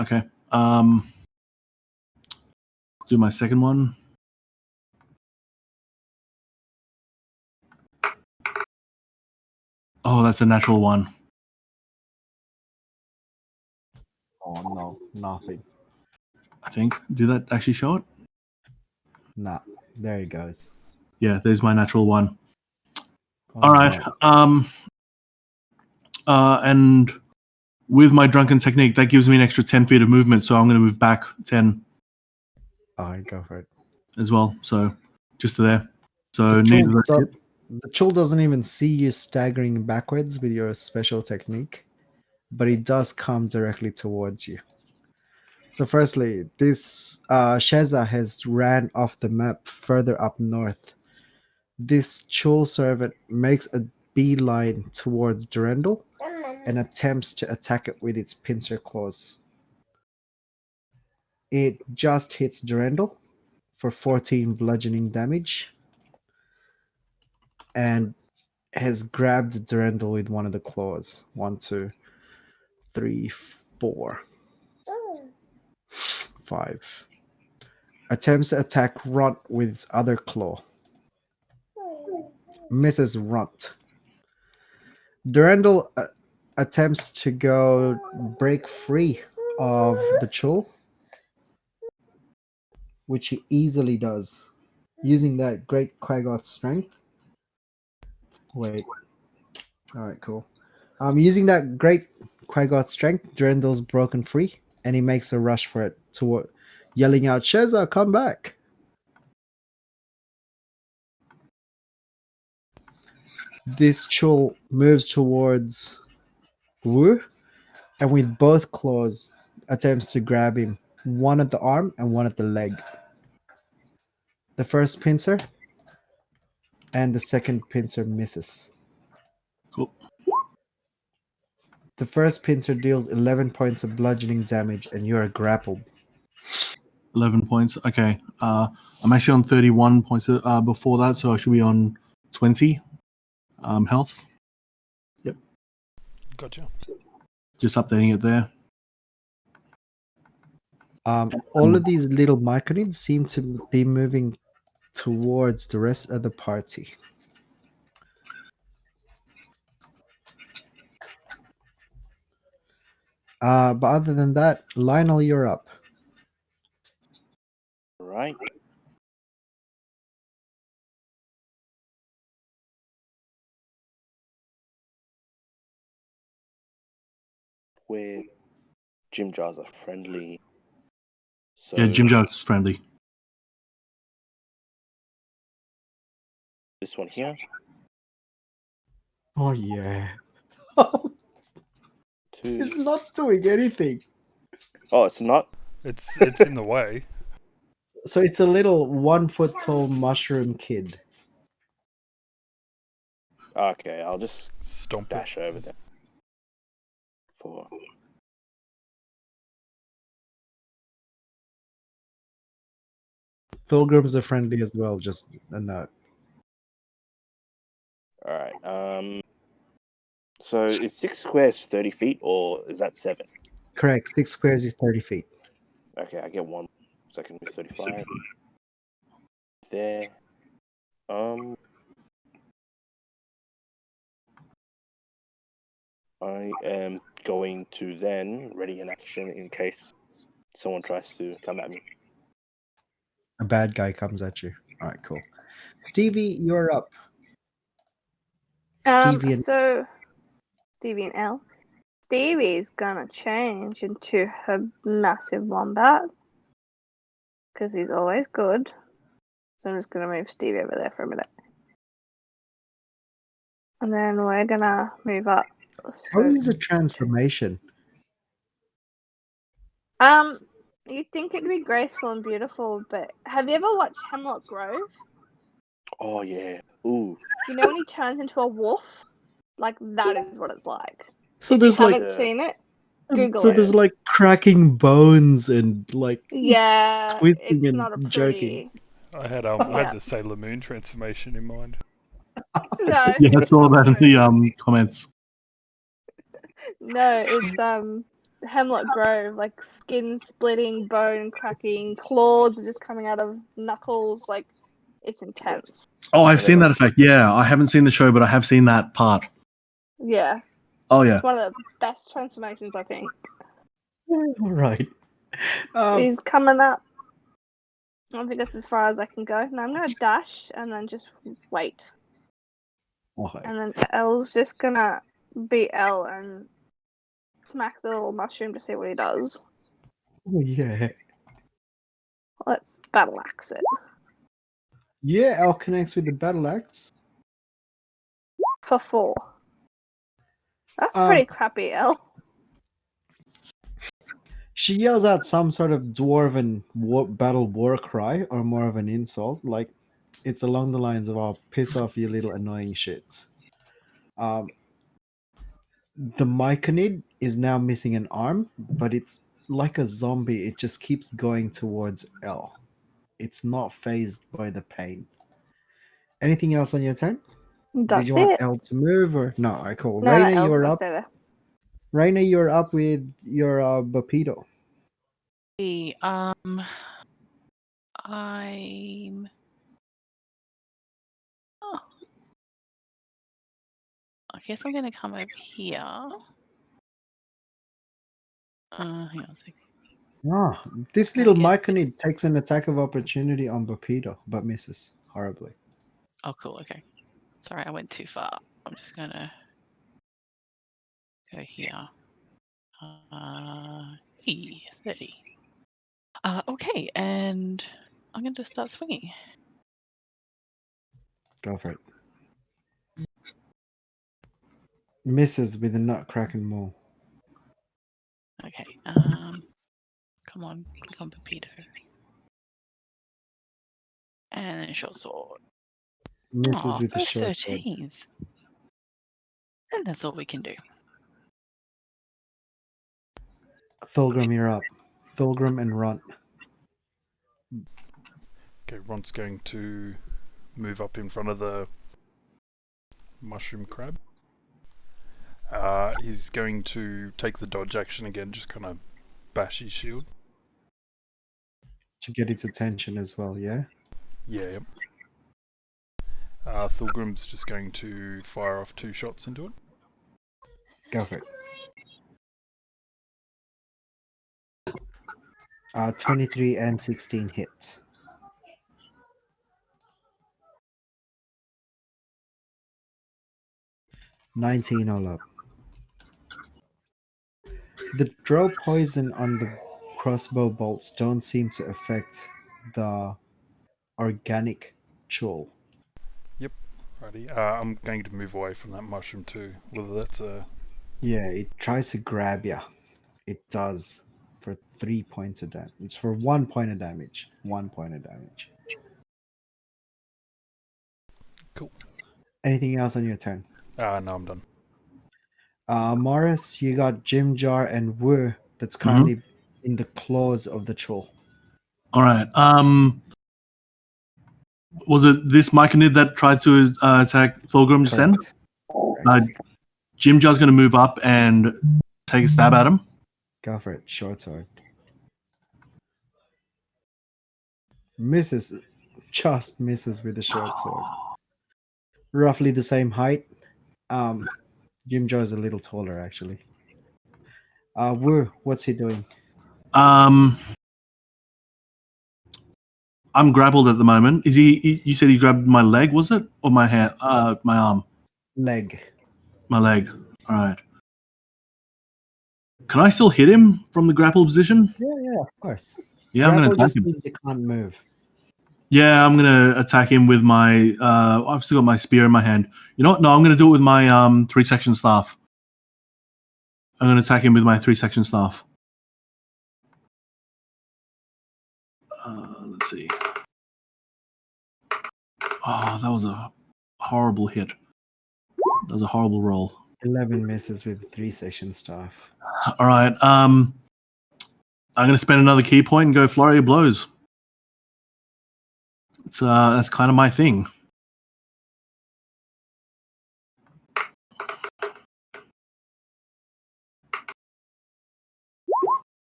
Okay. Do my second one. Oh, that's a natural one. Oh no, nothing. I think. Did that actually show it? Nah, there he goes. Yeah, there's my natural one. Oh, All right. no. And with my drunken technique, that gives me an extra 10 feet of movement. So I'm going to move back 10 Alright, go for it. as well. So just to there. So The neither chul, of those hit. the chul doesn't even see you staggering backwards with your special technique, but it does come directly towards you. So, firstly, this Sheza has ran off the map further up north. This chul servant makes a beeline towards Durendal and attempts to attack it with its pincer claws. It just hits Durendal for 14 bludgeoning damage and has grabbed Durendal with one of the claws. 1, 2. three, four, five. Attempts to attack Runt with its other claw. Misses Runt. Durandal attempts to go break free of the Chul, which he easily does, using that great Quaggoth strength. Wait. Alright, cool. Using that great Quaggoth strength, Durandal's broken free, and he makes a rush for it, toward yelling out, Sheza, come back! This Chul moves towards Wu, and with both claws attempts to grab him, one at the arm and one at the leg. The first pincer and the second pincer misses. Cool. The first pincer deals 11 points of bludgeoning damage and you are grappled. 11 points. Okay. I'm actually on 31 points before that, so I should be on 20 health. Yep. Gotcha. Just updating it there. All of these little myconids seem to be moving towards the rest of the party. But other than that, Lionel, you're up. Right. Where gym jars are friendly. So Yeah, Jim Jar's friendly. this one here. Oh yeah. Two. It's not doing anything. Oh, it's not. It's in the way. So it's a little 1 foot tall mushroom kid. Okay, I'll just Stomp dash it. over there. 4. Pilgrims are friendly as well, just a note. All right. So is 6 squares 30 feet, or is that 7? Correct. 6 squares is 30 feet. Okay, I get 1 second with 35. There. I am going to then ready an action in case someone tries to come at me. A bad guy comes at you. All right, cool. Stevie, you're up. Stevie and So Stevie and Elle. Stevie's gonna change into her massive wombat because he's always good. So I'm just gonna move Stevie over there for a minute, and then we're gonna move up. how So, is the transformation? you'd think it'd be graceful and beautiful, but have you ever watched Hemlock Grove? Oh yeah. Ooh. You know when he turns into a wolf? Like that is what it's like. So If you there's like haven't seen it, Google so it. there's like cracking bones and like Yeah, twisting it's and not a jerking. pretty. I had Yeah. the Sailor Moon transformation in mind. No. Yeah, I it's saw not that in pretty. the comments. No, it's Hemlock Grove, like skin splitting, bone cracking, claws are just coming out of knuckles, like it's intense. Oh, I've seen that effect. Yeah, I haven't seen the show, but I have seen that part. Yeah, Oh yeah. it's one of the best transformations I think. All right. He's coming up. I think that's as far as I can go. Now I'm gonna dash and then just wait. Okay. And then Elle's just gonna beat Elle and smack the little mushroom to see what he does. Oh, yeah. Let's battle axe it. Yeah, Elle connects with the battle axe. For 4. That's Um, pretty crappy, Elle. She yells out some sort of dwarven battle war cry, or more of an insult. Like, it's along the lines of, "Oh, piss off, you little annoying shits." Um, the Myconid is now missing an arm, but it's like a zombie. It just keeps going towards L. It's not phased by the pain. Anything else on your turn? Did That's you want it. L to move or no? I call No, Raina. Elle's You're gonna up. stay there. Raina, you're up with your Bapido. Hey, I'm. Oh, I guess I'm gonna come over here. Hang on a sec. Ah, this Gonna little get. Myconid takes an attack of opportunity on Bapido, but misses horribly. Oh, cool. Okay. Sorry, I went too far. I'm just gonna go here. 30. Okay, and I'm going to start swinging. Go for it. Misses with a nutcracking maul. Okay, come on, click on Pepito. And then short sword. Misses Oh, with the both short sword. 13s. And that's all we can do. Thulgrim, you're up. Thulgrim and Runt. Okay, Ron's going to move up in front of the mushroom crab. He's going to take the dodge action again, just kind of bash his shield. To get its attention as well, yeah? Yeah, yep. Thulgrim's just going to fire off 2 shots into it. Go for it. 23 and 16 hits. $19 all up. The draw poison on the crossbow bolts don't seem to affect the organic chul. Righty. I'm going to move away from that mushroom too. Whether that's a Yeah, it tries to grab you. It does for 3 points of damage. It's for 1 point of damage. 1 point of damage. cool. Anything else on your turn? No, I'm done. Morris, you got Jim Jar and Wu that's Mm-hmm. currently in the claws of the troll. All right. Was it this Myconid that tried to attack Thulgrim just then? Correct. Correct. Jim Jar's going to move up and take a stab at him. Go for it. Short sword. Misses. Just misses with the short sword. Roughly the same height. Jim Jar is a little taller, actually. Wu, what's he doing? I'm grappled at the moment. Is he? You said he grabbed my leg, was it, or my hand? My arm. Leg. My leg. All right. Can I still hit him from the grapple position? Yeah, of course. Yeah, I'm going Grapple to attack just him. means you can't move. Yeah, I'm going to attack him with my. I've still got my spear in my hand. You know what? No, I'm going to do it with my 3-section staff. I'm going to attack him with my 3-section staff. Let's see. Oh, that was a horrible hit. That was a horrible roll. 11 misses with 3-section staff. All right. I'm going to spend another key point and go flurry of blows. It's that's kind of my thing.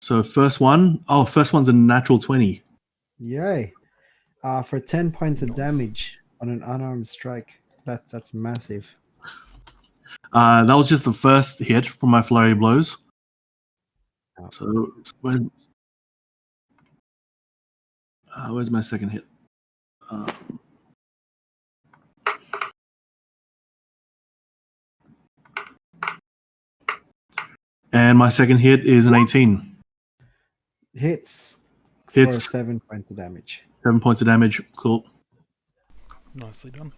So first one's a natural 20. Yay. For 10 points of Nice. damage on an unarmed strike. That's massive. That was just the first hit from my flurry of blows. Oh. So where's my second hit? And my second hit is an 18. Hits for Hits. 7 points of damage. 7 points of damage. Cool. Nicely done.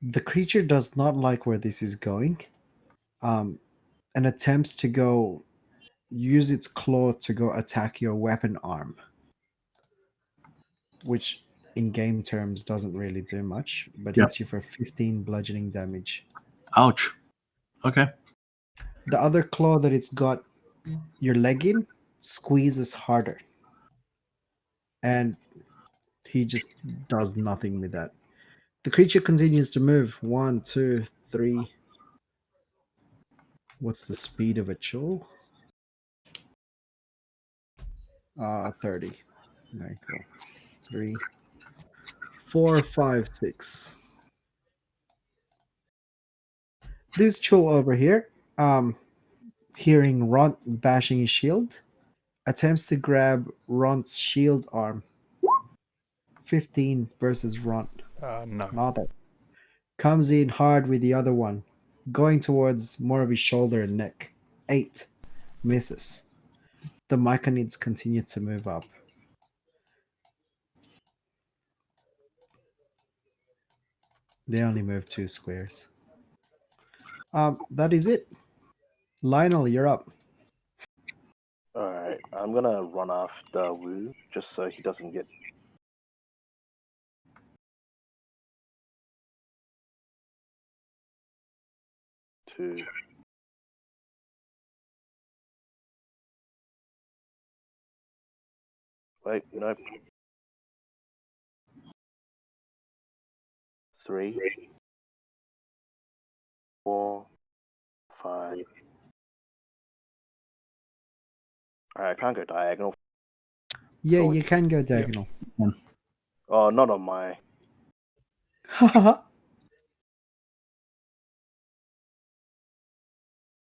The creature does not like where this is going, and attempts to go use its claw to go attack your weapon arm, which in game terms doesn't really do much, but Yep. hits you for 15 bludgeoning damage. Ouch. Okay. The other claw that it's got your leg in squeezes harder, and he just does nothing with that. The creature continues to move 1, 2, 3, What's the speed of a chul? 30. Alright, cool. 3, 4, 5, 6. This chul over here, hearing Runt bashing his shield, attempts to grab Runt's shield arm. 15 versus Runt. No. Nothing. Comes in hard with the other one, going towards more of his shoulder and neck. 8. Misses. The Myconids continue to move up. They only move 2 squares. That is it. Lionel, you're up. Alright, I'm gonna run after Wu just so he doesn't get. 2. Wait, nope. 3, 4, 5. Alright, I can't go diagonal. Yeah, So you it's- can go diagonal. Oh, not on my.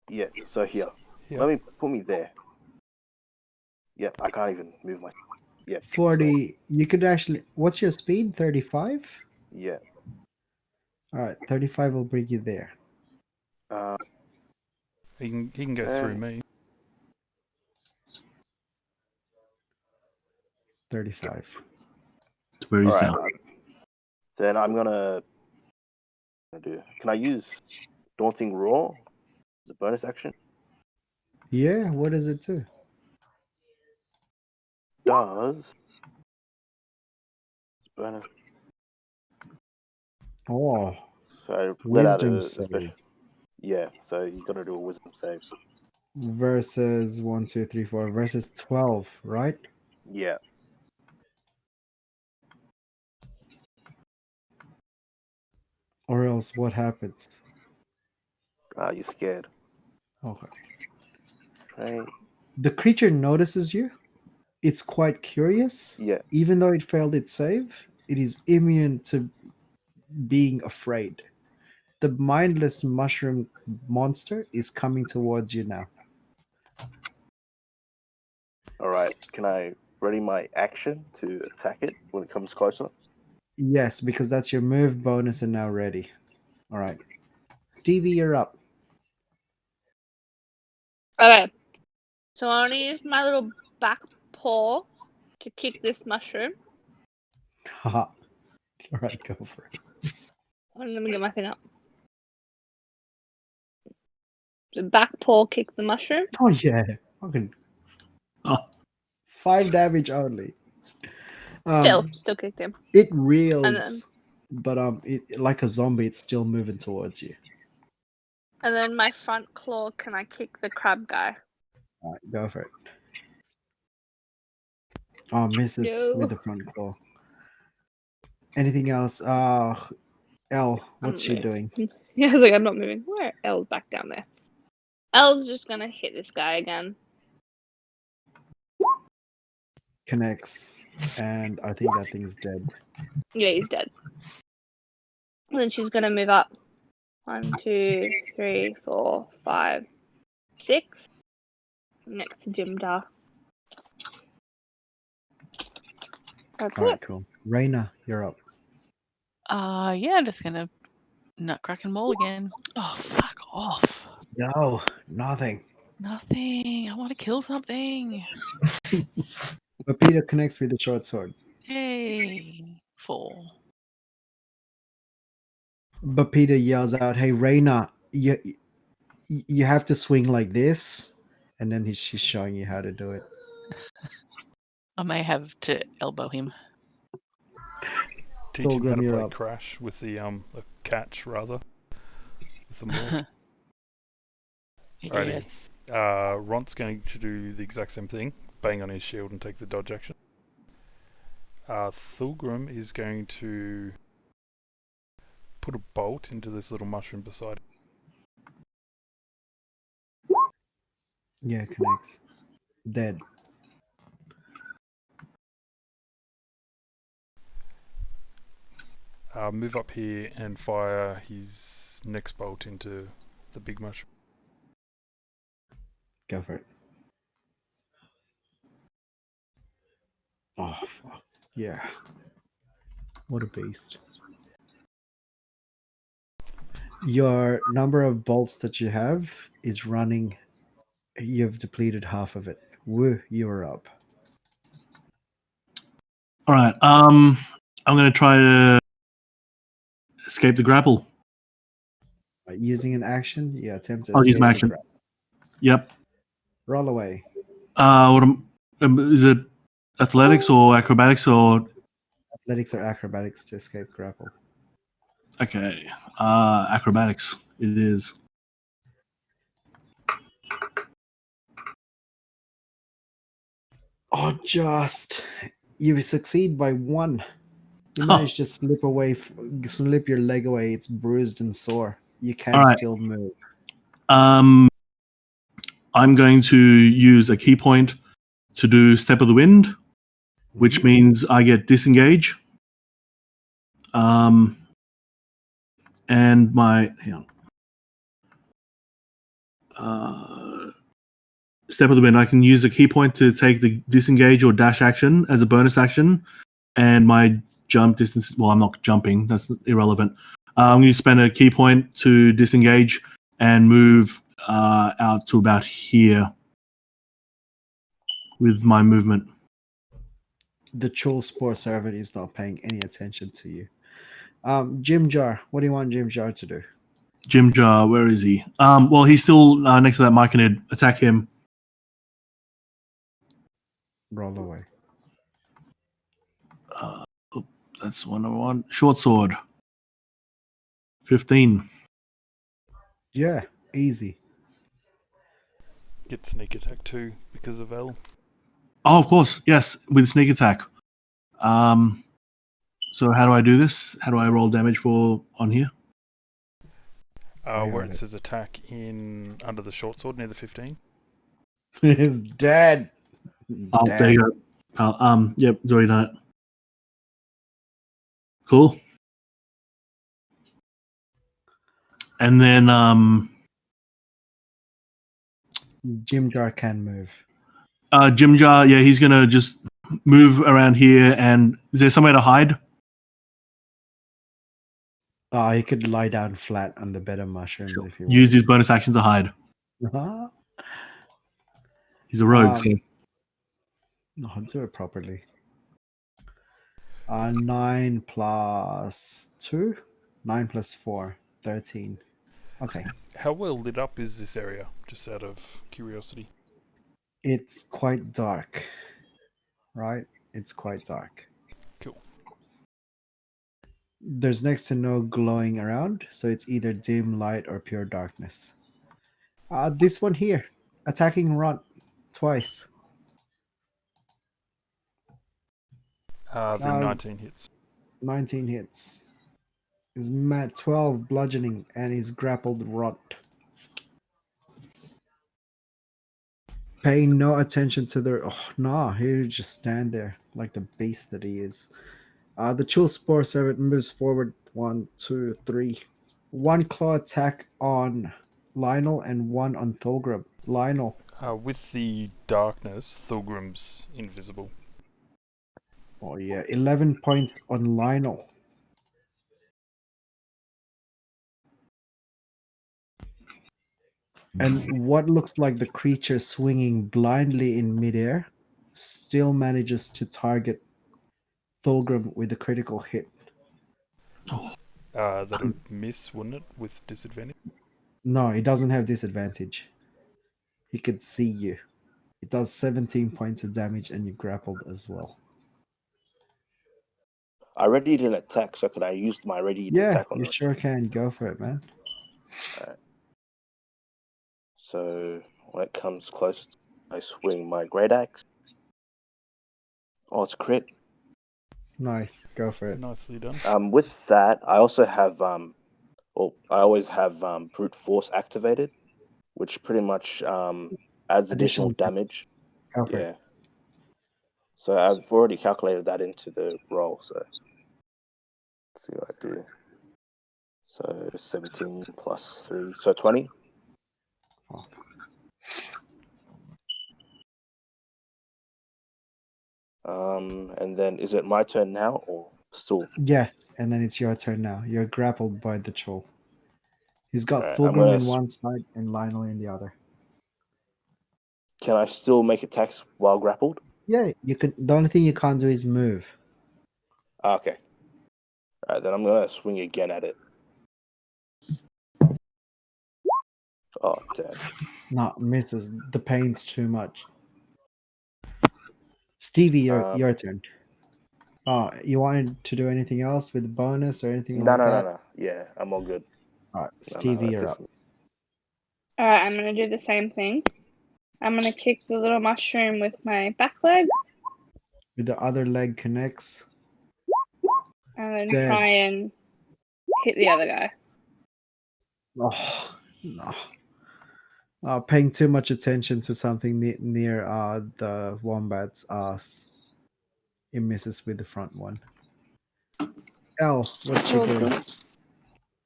Yeah, so here. Yeah. Let me put me there. Yeah, I can't even move my. Yeah. 40. You could actually. What's your speed? 35? Yeah. Alright, 35 will bring you there. He can go through me. 35. Where he's Alright. down. Then I'm gonna do. Can I use Daunting Roar as a bonus action? Yeah, what does it do? Does bonus. Oh, So let out wisdom a save. special. Yeah, so you gotta do a wisdom save. Versus 1, 2, 3, 4. Versus 12, right? Yeah. Or else what happens? You're scared. Okay. Right? The creature notices you. It's quite curious. Yeah. Even though it failed its save, it is immune to being afraid. The mindless mushroom monster is coming towards you now. Alright. Can I ready my action to attack it when it comes closer? Yes, because that's your move bonus and now ready. All right. Stevie, you're up. Okay. So I want to use my little back paw to kick this mushroom. Haha. All right, go for it. Let me get my thing up. The back paw kick the mushroom. Oh, yeah. Fucking Oh, 5 damage only. Still kicked him. It And then, reels, but it, like a zombie, it's still moving towards you. and then my front claw, can I kick the crab guy? All right, go for it. Oh, misses No. with the front claw. Anything else? Elle, what's she doing? Yeah, I was like, I'm not moving. Where? Elle's back down there. Elle's just gonna hit this guy again. Connects, and I think that thing's dead. Yeah, he's dead. And then she's gonna move up. 1, 2, 3, 4, 5, 6. Next to Jimdar. That's All right, it. cool. Reina, you're up. Yeah, I'm just gonna nutcrack and maul again. Oh, fuck off. No, nothing. Nothing. I want to kill something. But Peter connects with the short sword. Yay. 4. But Peter yells out, "Hey, Reina, you have to swing like this," and then she's showing you how to do it. I may have to elbow him. Teach him how Pilgrim, to you're play up. Crash with the catch rather. With the maul. Alrighty. Yes. Ront's going to do the exact same thing, bang on his shield and take the dodge action. Thulgrim is going to put a bolt into this little mushroom beside him. Yeah, connects. Dead. Move up here and fire his next bolt into the big mushroom. Go for it. Oh, fuck. Yeah. What a beast. Your number of bolts that you have is running. You've depleted half of it. Woo, you're up. All right. I'm going to try to escape the grapple. Using an action, you attempt to I'll use escape my the action. grab. Yep. Roll away. Is it athletics or acrobatics or Athletics or acrobatics to escape grapple. okay? Acrobatics. It is. Oh, just. You succeed by one. You Oh, manage to slip away, slip your leg away. It's bruised and sore. You all can right. still move. I'm going to use a key point to do Step of the Wind, which Mhm. means I get disengage. And my hang on. Step of the Wind. I can use a key point to take the disengage or dash action as a bonus action, and my jump distance. Well, I'm not jumping. That's irrelevant. I'm going to spend a key point to disengage and move out to about here with my movement. The Chul Spore servant is not paying any attention to you. Jim Jar, what do you want Jim Jar to do? Jim Jar, where is he? Well, he's still next to that Myconid. Attack him. Roll away. That's 101. Short sword. 15. Yeah, easy. Get sneak attack too because of L. Oh, of course. Yes, with sneak attack. So how do I do this? How do I roll damage for on here? I Where got it it. says attack in under the short sword near the 15. He's dead. Oh, there Dead. you go. Yep, it's already done it. Cool. And then Jim Jar can move. Jim Jar, yeah, he's gonna just move around here. And is there somewhere to hide? He could lie down flat on the bed of mushrooms if he Use wants his to. bonus action to hide. Uh-huh. He's a rogue. So. No, I'll do it properly. 9 plus 2, 9 plus 4, 13. Okay. How well lit up is this area? Just out of curiosity. It's quite dark, right? It's quite dark. Cool. There's next to no glowing around, so it's either dim light or pure darkness. This one here, attacking Runt twice. The 19 hits. 19 hits. Is Matt 12 bludgeoning and he's grappled Runt. Paying no attention to their. Oh, no, he'll just stand there like the beast that he is. The Chill Spore Servant moves forward 1, 2, 3. One claw attack on Lionel and one on Thulgrim. Lionel. With the darkness, Thulgrim's invisible. Oh, yeah. 11 points on Lionel. And what looks like the creature swinging blindly in midair still manages to target Thulgrim with a critical hit. That would miss, wouldn't it, with disadvantage? No, he doesn't have disadvantage. He could see you. It does 17 points of damage and you grappled as well. I readied an attack, so could I use my readied Yeah, attack on you them? sure can. Go for it, man. Alright. So when it comes close, I swing my great axe. Oh, it's a crit. Nice. Go for it. Nicely done. With that, I also have I always have brute force activated, which pretty much adds Additional additional damage. Go for Yeah. it. So I've already calculated that into the roll. So let's see what I do. So 17 plus 3, so 20. And then is it my turn now or still? Yes, and then it's your turn now. You're grappled by the troll. He's got Alright, I'm Fulgrim gonna. in one side and Lionel in the other. Can I still make attacks while grappled? Yeah, you can. The only thing you can't do is move. Okay. Alright, then I'm gonna swing again at it. Oh damn! No, misses. The pain's too much. Stevie, your turn. Oh, you wanted to do anything else with bonus or anything No, like no, no, that? no. Yeah, I'm all good. All right, No, no, Stevie, that's you're it. up. Alright, I'm gonna do the same thing. I'm gonna kick the little mushroom with my back leg With the other leg connects. and then Dead. try and hit the other guy. Oh no. Paying too much attention to something near the wombat's ass. It misses with the front one. L, what's she All doing? good.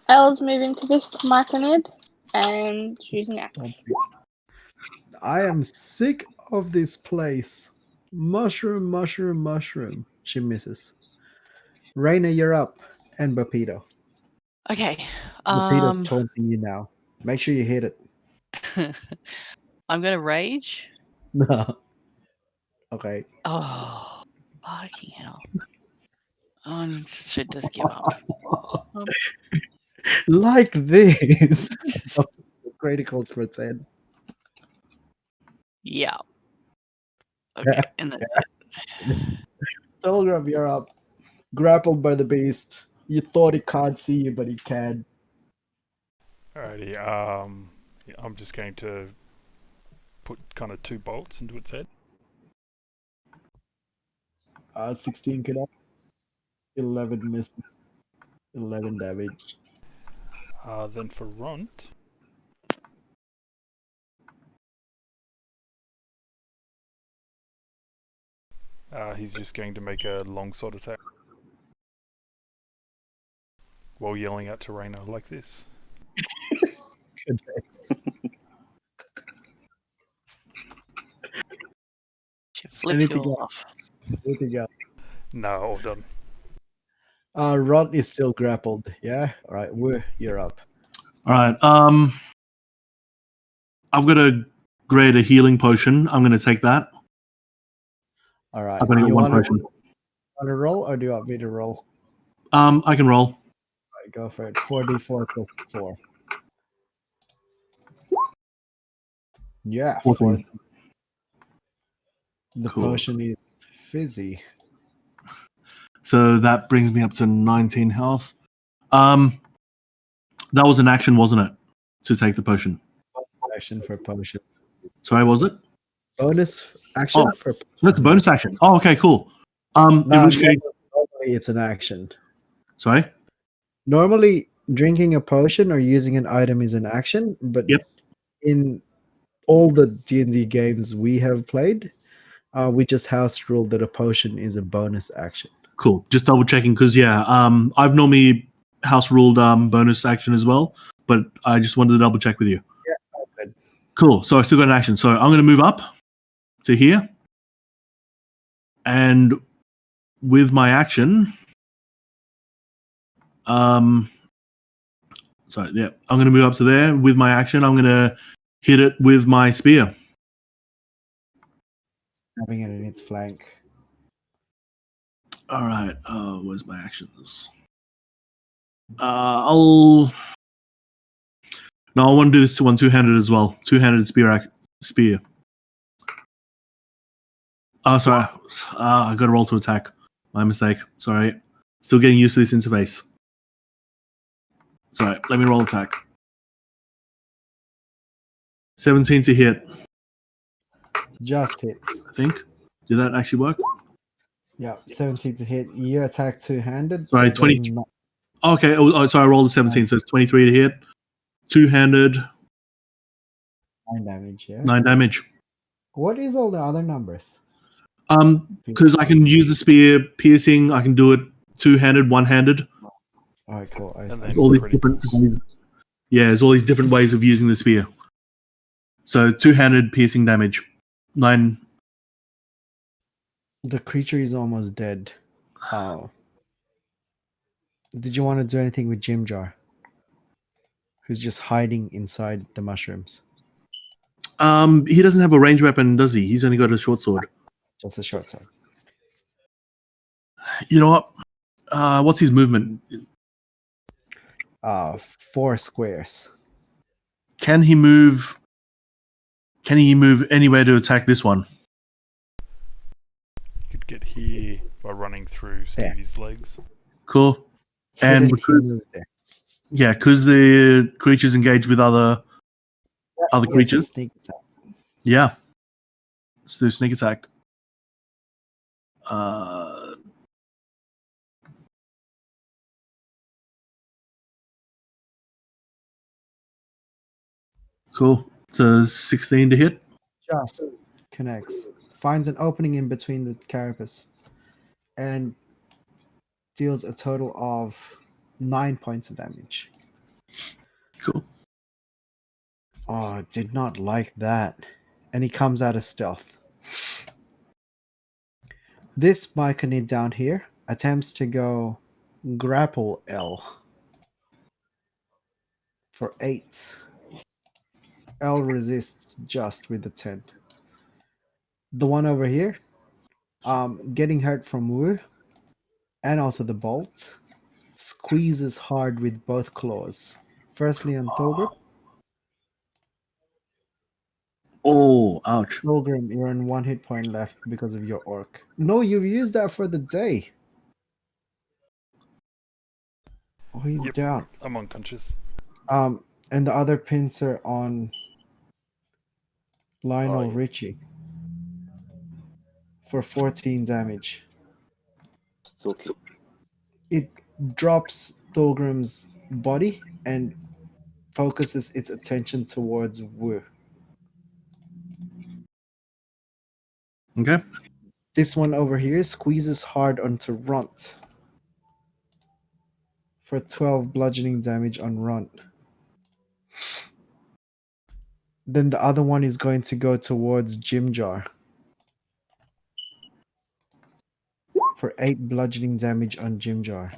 Elle's moving to this Myconid and using axe. Stop it. I am sick of this place. Mushroom, mushroom, mushroom. She misses. Raina, you're up. And Bapito. Okay. Bapito's taunting you now. Make sure you hit it. I'm gonna rage. Okay. Oh, fucking hell! I should just give up. Like this. Criticals for 10. Yeah. Okay, and that's it. Telegram, you're up. Grappled by the beast. You thought it can't see you, but it can. Alrighty. Yeah, I'm just going to put kind of 2 bolts into its head. 16 connect. 11 misses. 11 damage. Then for Runt, he's just going to make a longsword attack while yelling at Terrainer like this. Should flip Anything you else? off. Anything else? No, all done. Rod is still grappled. Yeah. All right. You're up. All right. I've got a greater healing potion. I'm going to take that. All right. I've only Do got you one want potion. to roll or do you want me to roll? I can roll. All right, go for it. 4d4 plus 4. Yeah. 14. The Cool. potion is fizzy. So that brings me up to 19 health. That was an action, wasn't it? To take the potion. Action for potion. Sorry, was it? Bonus action Oh, for so that's a bonus action. Oh, okay, cool. In No, which case, normally it's an action. sorry. Normally, drinking a potion or using an item is an action, but Yep. in all the D&D games we have played, we just house ruled that a potion is a bonus action. Cool. Just double checking because I've normally house ruled bonus action as well, but I just wanted to double check with you. Yeah, good. Cool. So I still got an action. So I'm going to move up to here, and with my action, I'm going to move up to there. With my action, I'm going to hit it with my spear. Having it in its flank. All right. Where's my actions? I want to do this to one two-handed as well. Two-handed spear. Oh, sorry. I got to roll to attack. My mistake. Sorry. Still getting used to this interface. Sorry. Let me roll attack. 17 to hit, Just hits. I think. Did that actually work? Yeah, 17 to hit. You attack two-handed. Sorry, so it does 20. not- Okay. Sorry. I rolled a 17, so it's 23 to hit. Two-handed, 9 damage, yeah? 9 damage. What is all the other numbers? Because I can use the spear piercing. I can do it two-handed, one-handed. All right, cool. I And see. then All these different criticals. ways. Yeah, there's all these different ways of using the spear. So two-handed piercing damage, 9. The creature is almost dead. Oh. Did you want to do anything with Jim Jar? Who's just hiding inside the mushrooms? He doesn't have a ranged weapon, does he? He's only got a short sword. Just a short sword. You know what? What's his movement? 4 squares. Can he move? Can he move anywhere to attack this one? You could get here by running through There. Stevie's legs. Cool. And And he because moves there. because the creatures engage with other He gets a creatures. sneak attack. Yeah. Let's do sneak attack. Uh, cool. It's a 16 to hit. Just connects. Finds an opening in between the carapace. And deals a total of 9 points of damage. Cool. Oh, did not like that. And he comes out of stealth. This Myconid down here attempts to go grapple L for 8. L resists just with the 10. The one over here, getting hurt from Wu and also the bolt, squeezes hard with both claws. Firstly on Thulgrim. Oh, ouch. Thulgrim, you're on 1 hit point left because of your orc. No, you've used that for the day. Oh, he's Yep. down. I'm unconscious. And the other pincer on Lionel Oh, yeah. Richie for 14 damage. Still kill. It drops Thulgrim's body and focuses its attention towards Wu. Okay. This one over here squeezes hard onto Runt for 12 bludgeoning damage on Runt. Then the other one is going to go towards Jimjar for 8 bludgeoning damage on Jimjar.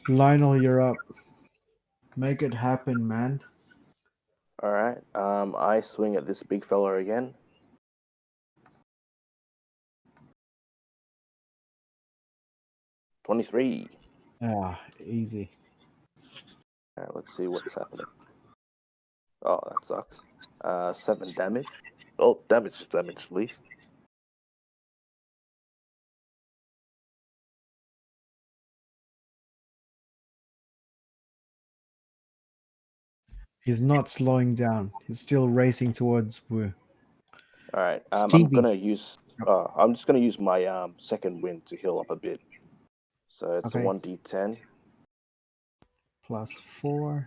Lionel, you're up. Make it happen, man. All right. I swing at this big fella again. 23. Ah, easy. All right, let's see what's happening. Oh, that sucks. 7 damage. Oh, damage is damage at least. He's not slowing down. He's still racing towards Wu. All right. I'm Stevie. gonna use. I'm just gonna use my second wind to heal up a bit. So it's Okay. a 1d10. Plus 4.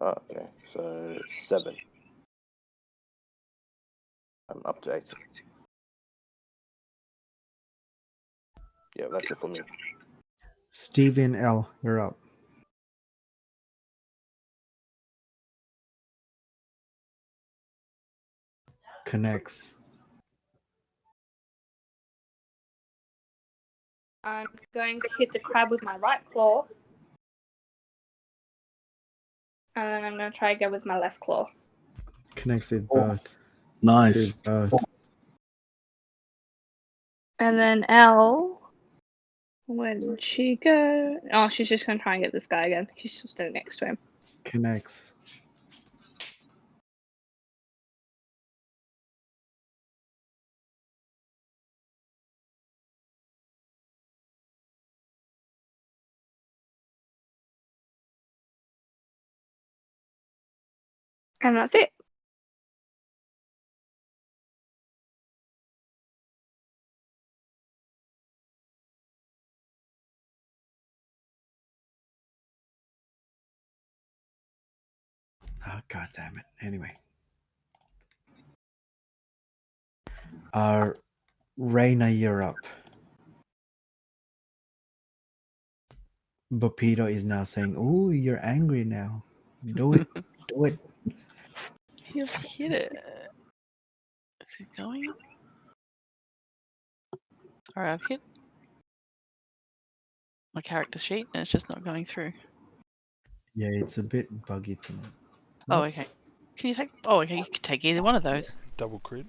Oh, okay. So 7. I'm up to 8. Yeah, that's it for me. Stevie and L, you're up. Connects. I'm going to hit the crab with my right claw. And then I'm going to try again with my left claw. Connects with both. Nice. To both. And then L, where did she go? Oh, she's just going to try and get this guy again. She's still standing next to him. Connects. And that's it. Oh, God damn it. Anyway. Reina, you're up. Bopito is now saying, "Ooh, you're angry now. Do it. Do it." You've hit it. Is it going? Alright, I've hit my character sheet and it's just not going through. Yeah, it's a bit buggy tonight. Oh, What? okay. Can you take? Oh, okay. You can take either one of those. Double crit.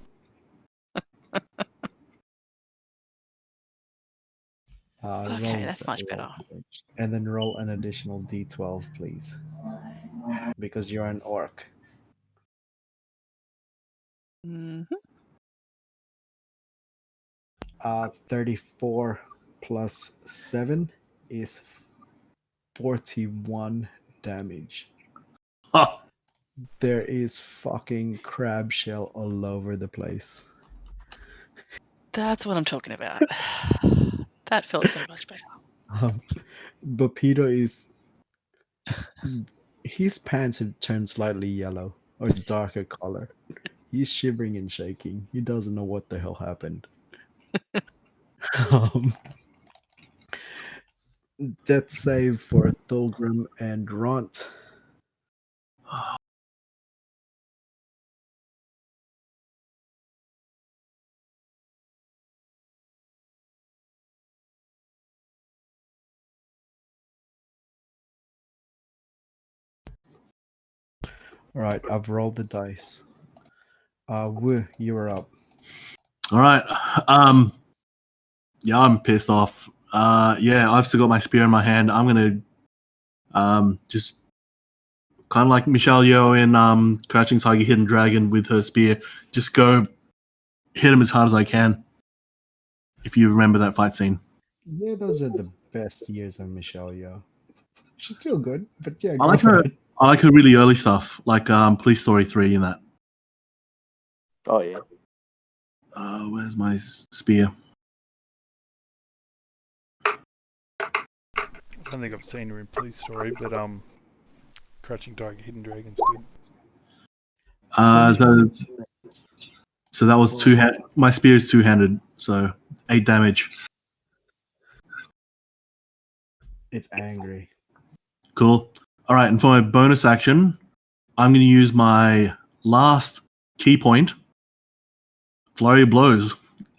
Okay, Roll, that's much roll better. damage. And then roll an additional d12, please, because you're an orc. hmm 34 plus 7 is 41 damage. Ha! There is fucking crab shell all over the place. That's what I'm talking about. That felt so much better. Um, Bopito is. His pants have turned slightly yellow or darker color. He's shivering and shaking. He doesn't know what the hell happened. um, Death save for Thulgrim and Ront. All right, I've rolled the dice. Wu, you are up. All right. Yeah, I'm pissed off. Yeah, I've still got my spear in my hand. I'm gonna just kind of like Michelle Yeoh in Crouching Tiger, Hidden Dragon with her spear. Just go hit him as hard as I can. If you remember that fight scene. Yeah, those are the best years of Michelle Yeoh. She's still good, but yeah, I go like for her. it. I like her really early stuff, like Police Story 3 and that. Oh yeah. Where's my spear? I don't think I've seen her in Police Story, but Crouching Tiger, Hidden Dragon's good. Uh, 26 so, so that was two hand. My spear is two-handed, so 8 damage. It's angry. Cool. All right, and for my bonus action, I'm going to use my last key point, Flurry of Blows.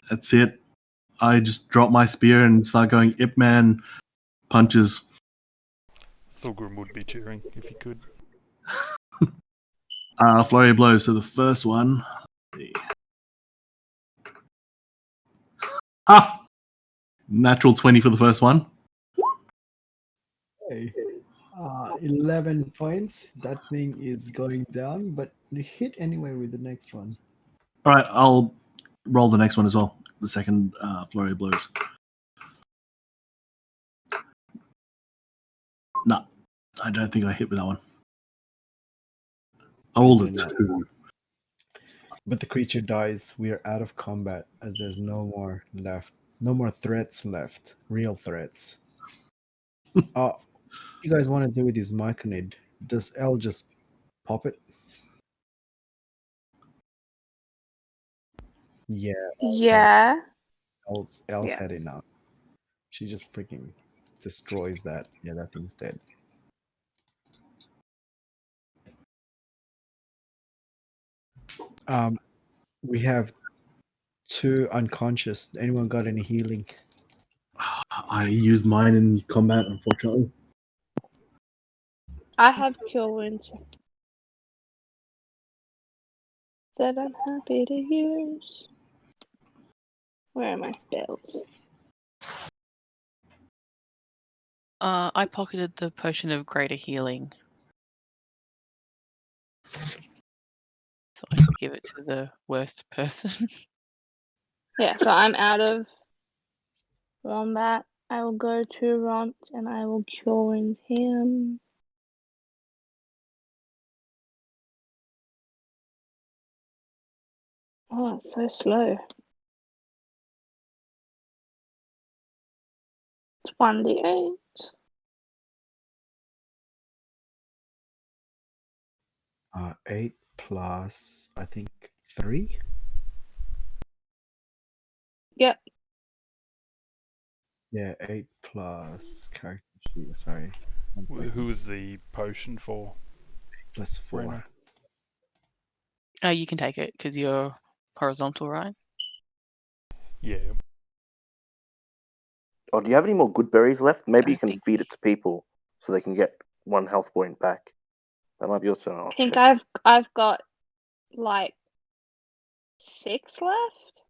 That's it. I just drop my spear and start going Ip Man punches. Thulgrim would be cheering if he could. Flurry of Blows. So the first one. Ah! Natural 20 for the first one. Hey, 11 points. That thing is going down, but hit anyway with the next one. All right, I'll roll the next one as well. The second Flurry of Blows. No, I don't think I hit with that one. I rolled a did not. 2. But the creature dies. We are out of combat as there's no more left. No more threats left. Real threats. You guys want to do with this Myconid? Does L just pop it? Yeah, Yeah. L's Yeah. had enough. She just freaking destroys that. Yeah, that thing's dead. Um, we have 2 unconscious. Anyone got any healing? I used mine in combat, unfortunately. I have cure wounds that I'm happy to use. Where are my spells? I pocketed the potion of greater healing, so I can give it to the worst person. Yeah, so I'm out of Wombat. I will go to Ront and I will cure wounds him. Oh, it's so slow. It's 1d8. 8 plus, I think, 3. Yep. Yeah, 8 plus character sheet. Sorry. One second. Who is the potion for? Plus 4. Rena? Oh, you can take it because you're horizontal, right? Yeah. Oh, do you have any more good berries left? Maybe I you can think- feed it to people so they can get 1 health point back. That might be also an I option. think I've got like 6 left.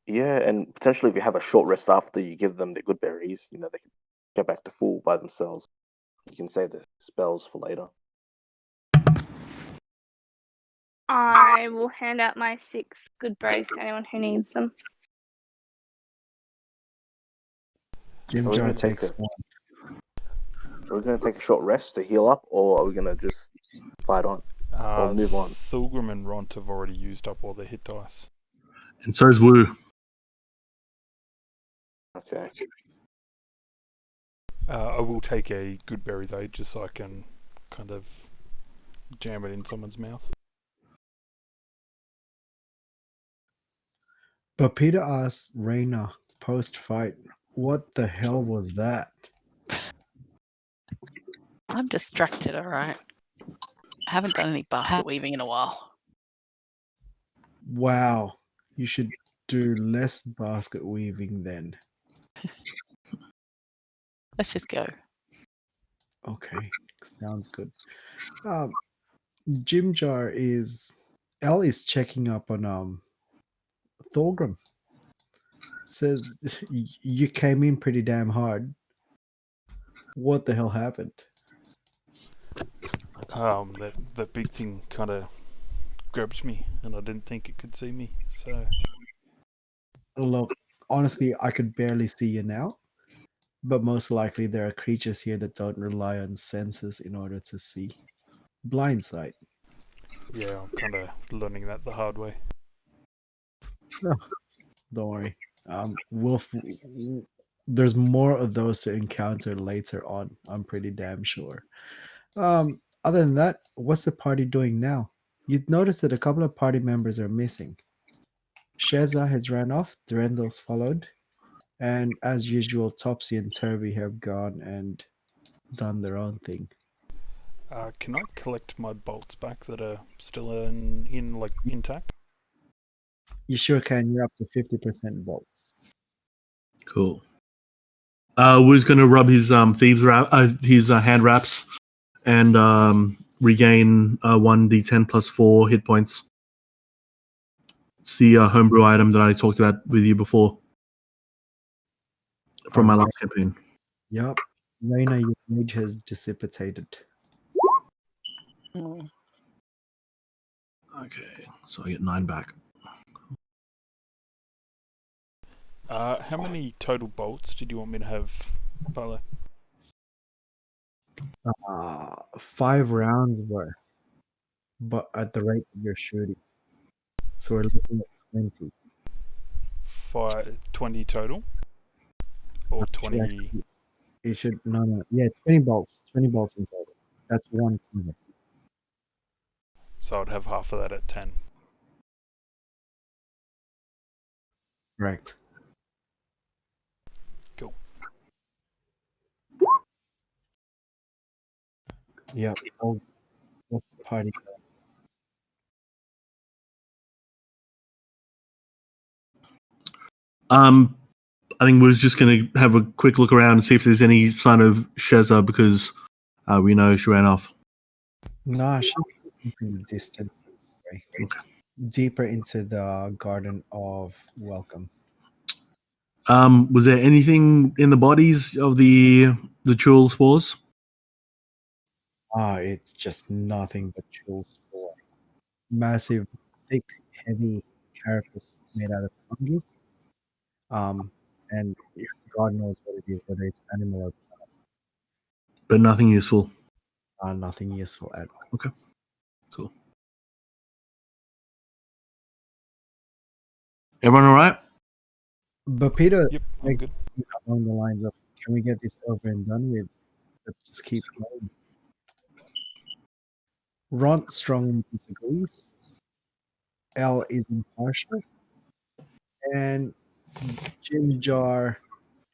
Yeah, and potentially if you have a short rest after you give them the good berries, they can go back to full by themselves. You can save the spells for later. I will hand out my 6 good berries to anyone who needs them. Jim Are we Jar gonna take takes a- 1. Are we going to take a short rest to heal up, or are we going to just fight on? Or move on. Thulgrim and Ront have already used up all their hit dice. And so is Wu. Okay. I will take a good berry though, just so I can kind of jam it in someone's mouth. But Peter asked Reyna post fight, what the hell was that? I'm distracted, all right. I haven't done any basket weaving in a while. Wow. You should do less basket weaving then. Let's just go. Okay. Sounds good. Jim Jar is Elle is checking up on Thorgrim. Says you came in pretty damn hard. What the hell happened? That big thing kind of grabbed me, and I didn't think it could see me. So Look, honestly, I could barely see you now, but most likely there are creatures here that don't rely on senses in order to see. Blind sight. yeah, I'm kind of learning that the hard way. Don't worry. There's more of those to encounter later on. I'm pretty damn sure. Other than that, what's the party doing now? You'd notice that a couple of party members are missing. Sheza has ran off, Durendal's followed, and as usual, Topsy and Turvy have gone and done their own thing. Can I collect my bolts back that are still in like intact? You sure can. You're up to 50% volts. Cool. Wu's going to rub his his hand wraps and regain 1d10 plus 4 hit points. It's the homebrew item that I talked about with you before from my last campaign. Yup. Reyna, your rage has dissipated. Mm. Okay, so I get 9 back. How many total bolts did you want me to have, Barlow? 5 rounds worth, but at the rate that you're shooting. So we're looking at 20. 20 total? Or Should 20... actually- It should, no. Yeah, 20 bolts. 20 bolts in total. That's one cover. So I'd have half of that at 10. Correct. Cool. Yep. Oh, what's the party? I think we're just going to have a quick look around and see if there's any sign of Sheza because we know she ran off. Nah, she's keeping the distance. Right? Deeper into the Garden of Welcome. Was there anything in the bodies of the jewel spores? It's just nothing but jewels for massive, thick, heavy carapace made out of fungi. And God knows what it is, whether it's animal or But nothing useful. nothing useful at all. Okay, cool. Everyone all right? But Peter Yep, I'm makes good. it along the lines of, can we get this over and done with? Let's just keep going. Ront strongly disagrees. L is impartial, and Jim Jar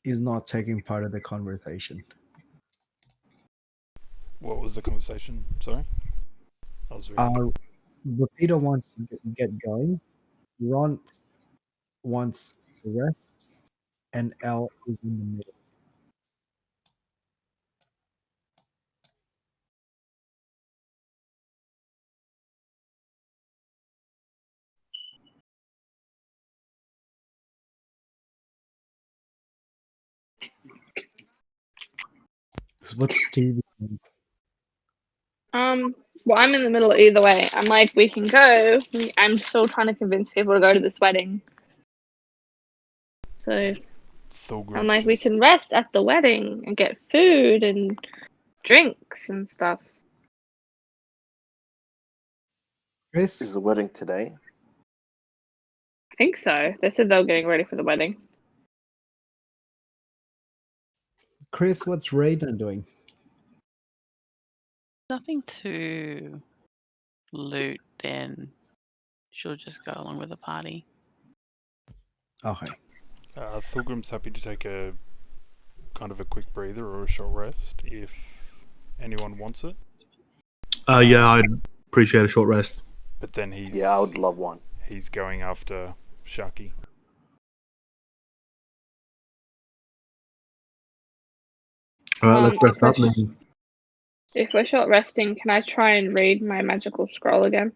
is not taking part of the conversation. What was the conversation? Sorry, I was reading. Rapido wants to get going. Ront wants to rest, and L is in the middle. So what's Steve? Well, I'm in the middle either way. I'm like, we can go. I'm still trying to convince people to go to this wedding. So I'm like, we can rest at the wedding and get food and drinks and stuff. Chris? Is the wedding today? I think so. They said they were getting ready for the wedding. Chris, what's Raiden doing? Nothing to loot, then she'll just go along with the party. Okay. Thulgrim's happy to take a kind of a quick breather or a short rest if anyone wants it. Yeah, I'd appreciate a short rest. But then he's Yeah, I would love one. he's going after Shaki. All right, let's rest up. Then. If we're short resting, can I try and read my magical scroll again?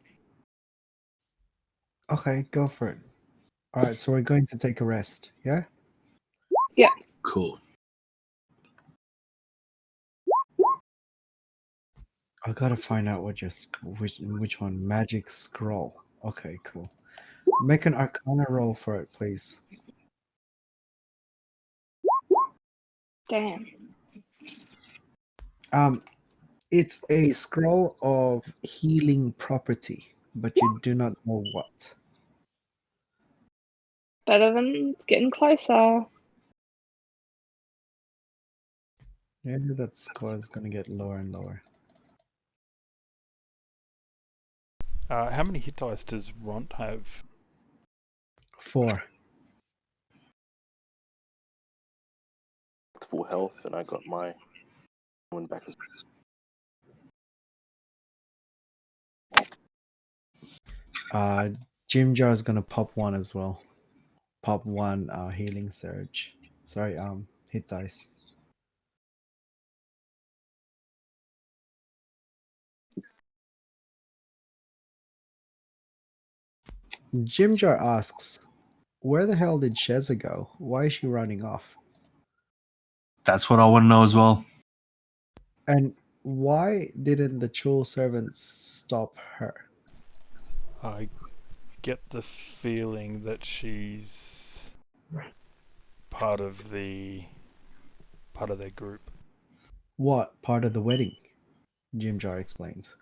Okay, go for it. All right, so we're going to take a rest. Yeah. Cool. I gotta find out what your which one. Magic scroll. Okay, cool. Make an Arcana roll for it, please. Damn. It's a scroll of healing property, but you do not know what. Better than getting closer. Yeah, that score is gonna get lower and lower. How many hit dice does Ront have? 4. It's full health, and I got my one back. Jim Jar is gonna pop one as well. Pop one healing surge. Sorry, hit dice. Jim Jar asks, "Where the hell did Sheza go? Why is she running off? That's what I want to know as well. And why didn't the Chul servants stop her?" I get the feeling that she's part of their group. What part of the wedding? Jim Jar explains.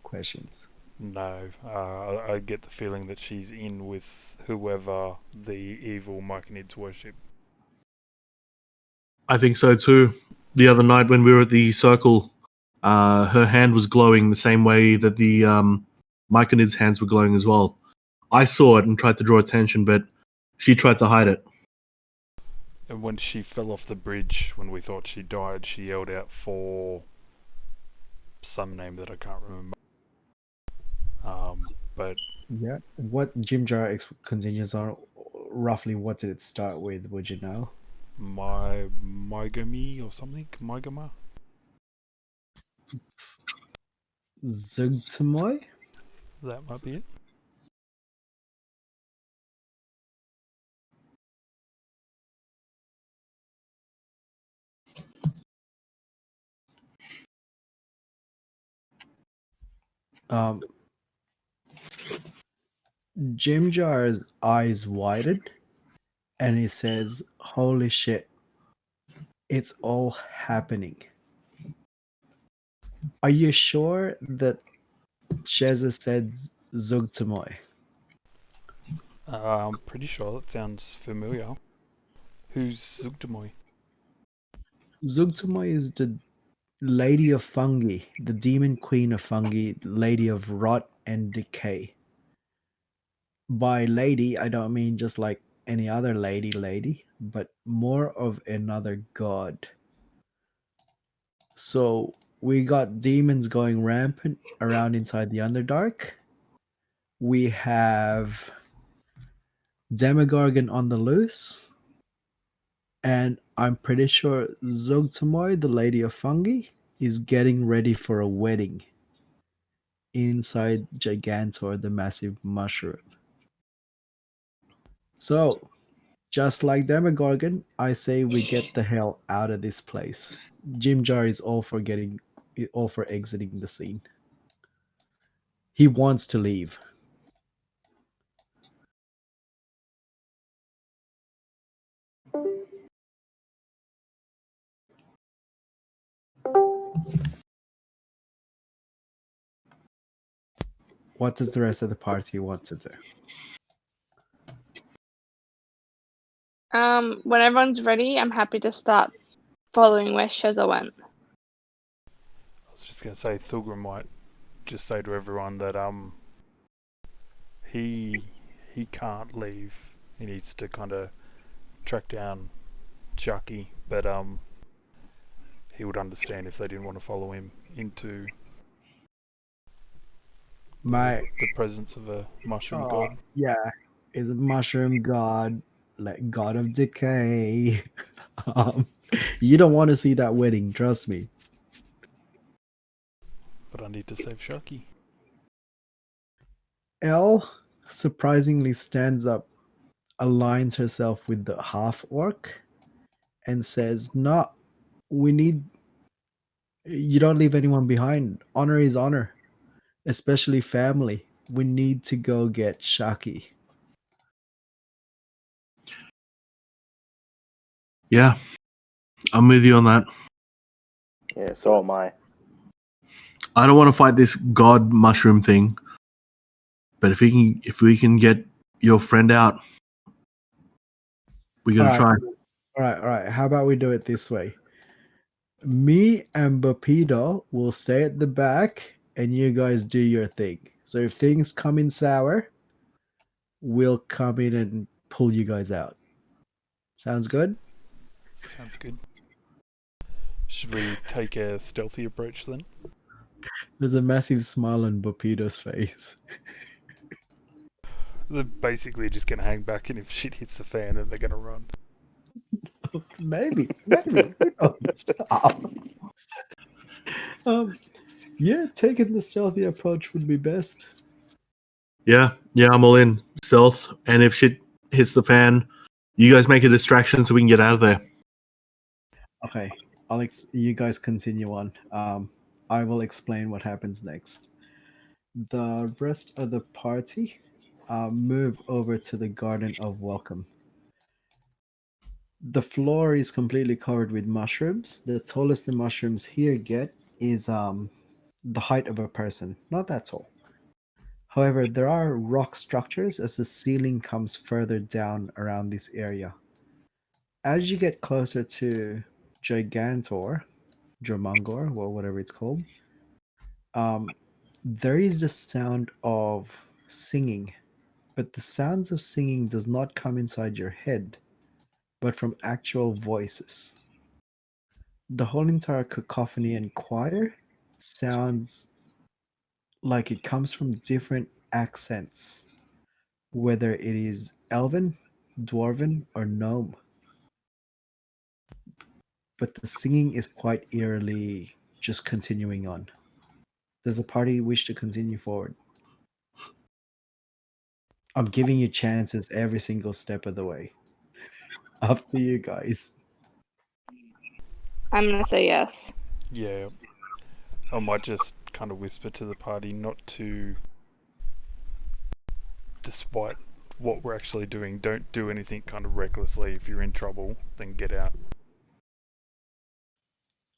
Questions. No, I get the feeling that she's in with whoever the evil Myconids worship. I think so too. The other night when we were at the circle, her hand was glowing the same way that the Myconid's hands were glowing as well. I saw it and tried to draw attention, but she tried to hide it. And when she fell off the bridge, when we thought she died, she yelled out for some name that I can't remember. But Yeah. What Jim Jar continues on, roughly what did it start with? Would you know? Mygami or something? Mygama? Zugtamoy? That might be it. Um, Jim Jar's eyes widened and he says, "Holy shit, it's all happening. Are you sure that Sheza said Zugtamoy?" I'm pretty sure that sounds familiar. Who's Zugdamoy? Zugtamoy is the Lady of Fungi, the demon queen of fungi, lady of rot and decay. By lady, I don't mean just like any other lady, but more of another god. So we got demons going rampant around inside the Underdark. We have Demogorgon on the loose, and I'm pretty sure Zogtamoy, the Lady of Fungi, is getting ready for a wedding inside Gigantor, the massive mushroom. So, just like Demogorgon, I say we get the hell out of this place. Jim Jar is all for exiting the scene. He wants to leave. What does the rest of the party want to do? When everyone's ready, I'm happy to start following where Sheza went. I was just gonna say Thulgrim might just say to everyone that he he can't leave. He needs to kind of track down Chucky, but he would understand if they didn't want to follow him into My the presence of a mushroom god. yeah, is a mushroom god, like god of decay. um, you don't want to see that wedding, trust me. But I need to save Chucky. Elle surprisingly stands up, aligns herself with the half orc, and says, "No, we need. You don't leave anyone behind. Honor is honor, especially family. We need to go get Shaki." Yeah, I'm with you on that. Yeah, so am I. I don't want to fight this god mushroom thing, but if we can get your friend out, we're All gonna right, try. all right. How about we do it this way? Me and Bapido will stay at the back, and you guys do your thing. So if things come in sour, we'll come in and pull you guys out. Sounds good? Sounds good. Should we take a stealthy approach then? There's a massive smile on Bapido's face. They're basically just gonna hang back, and if shit hits the fan, then they're gonna run. Maybe. Who knows? um, yeah, taking the stealthy approach would be best. Yeah, I'm all in stealth. And if shit hits the fan, you guys make a distraction so we can get out of there. Okay, Alex, you guys continue on. I will explain what happens next. The rest of the party move over to the Garden of Welcome. The floor is completely covered with mushrooms. The tallest the mushrooms here get is the height of a person. Not that tall. However, there are rock structures as the ceiling comes further down around this area. As you get closer to Gigantor, Dromungor, or whatever it's called, um, there is the sound of singing, but the sounds of singing does not come inside your head, but from actual voices. The whole entire cacophony and choir sounds like it comes from different accents, whether it is Elven, Dwarven, or Gnome. But the singing is quite eerily just continuing on. Does the party wish to continue forward? I'm giving you chances every single step of the way. Up to you guys. I'm gonna say yes. Yeah, I might just kind of whisper to the party not to, despite what we're actually doing, don't do anything kind of recklessly. If you're in trouble, then get out.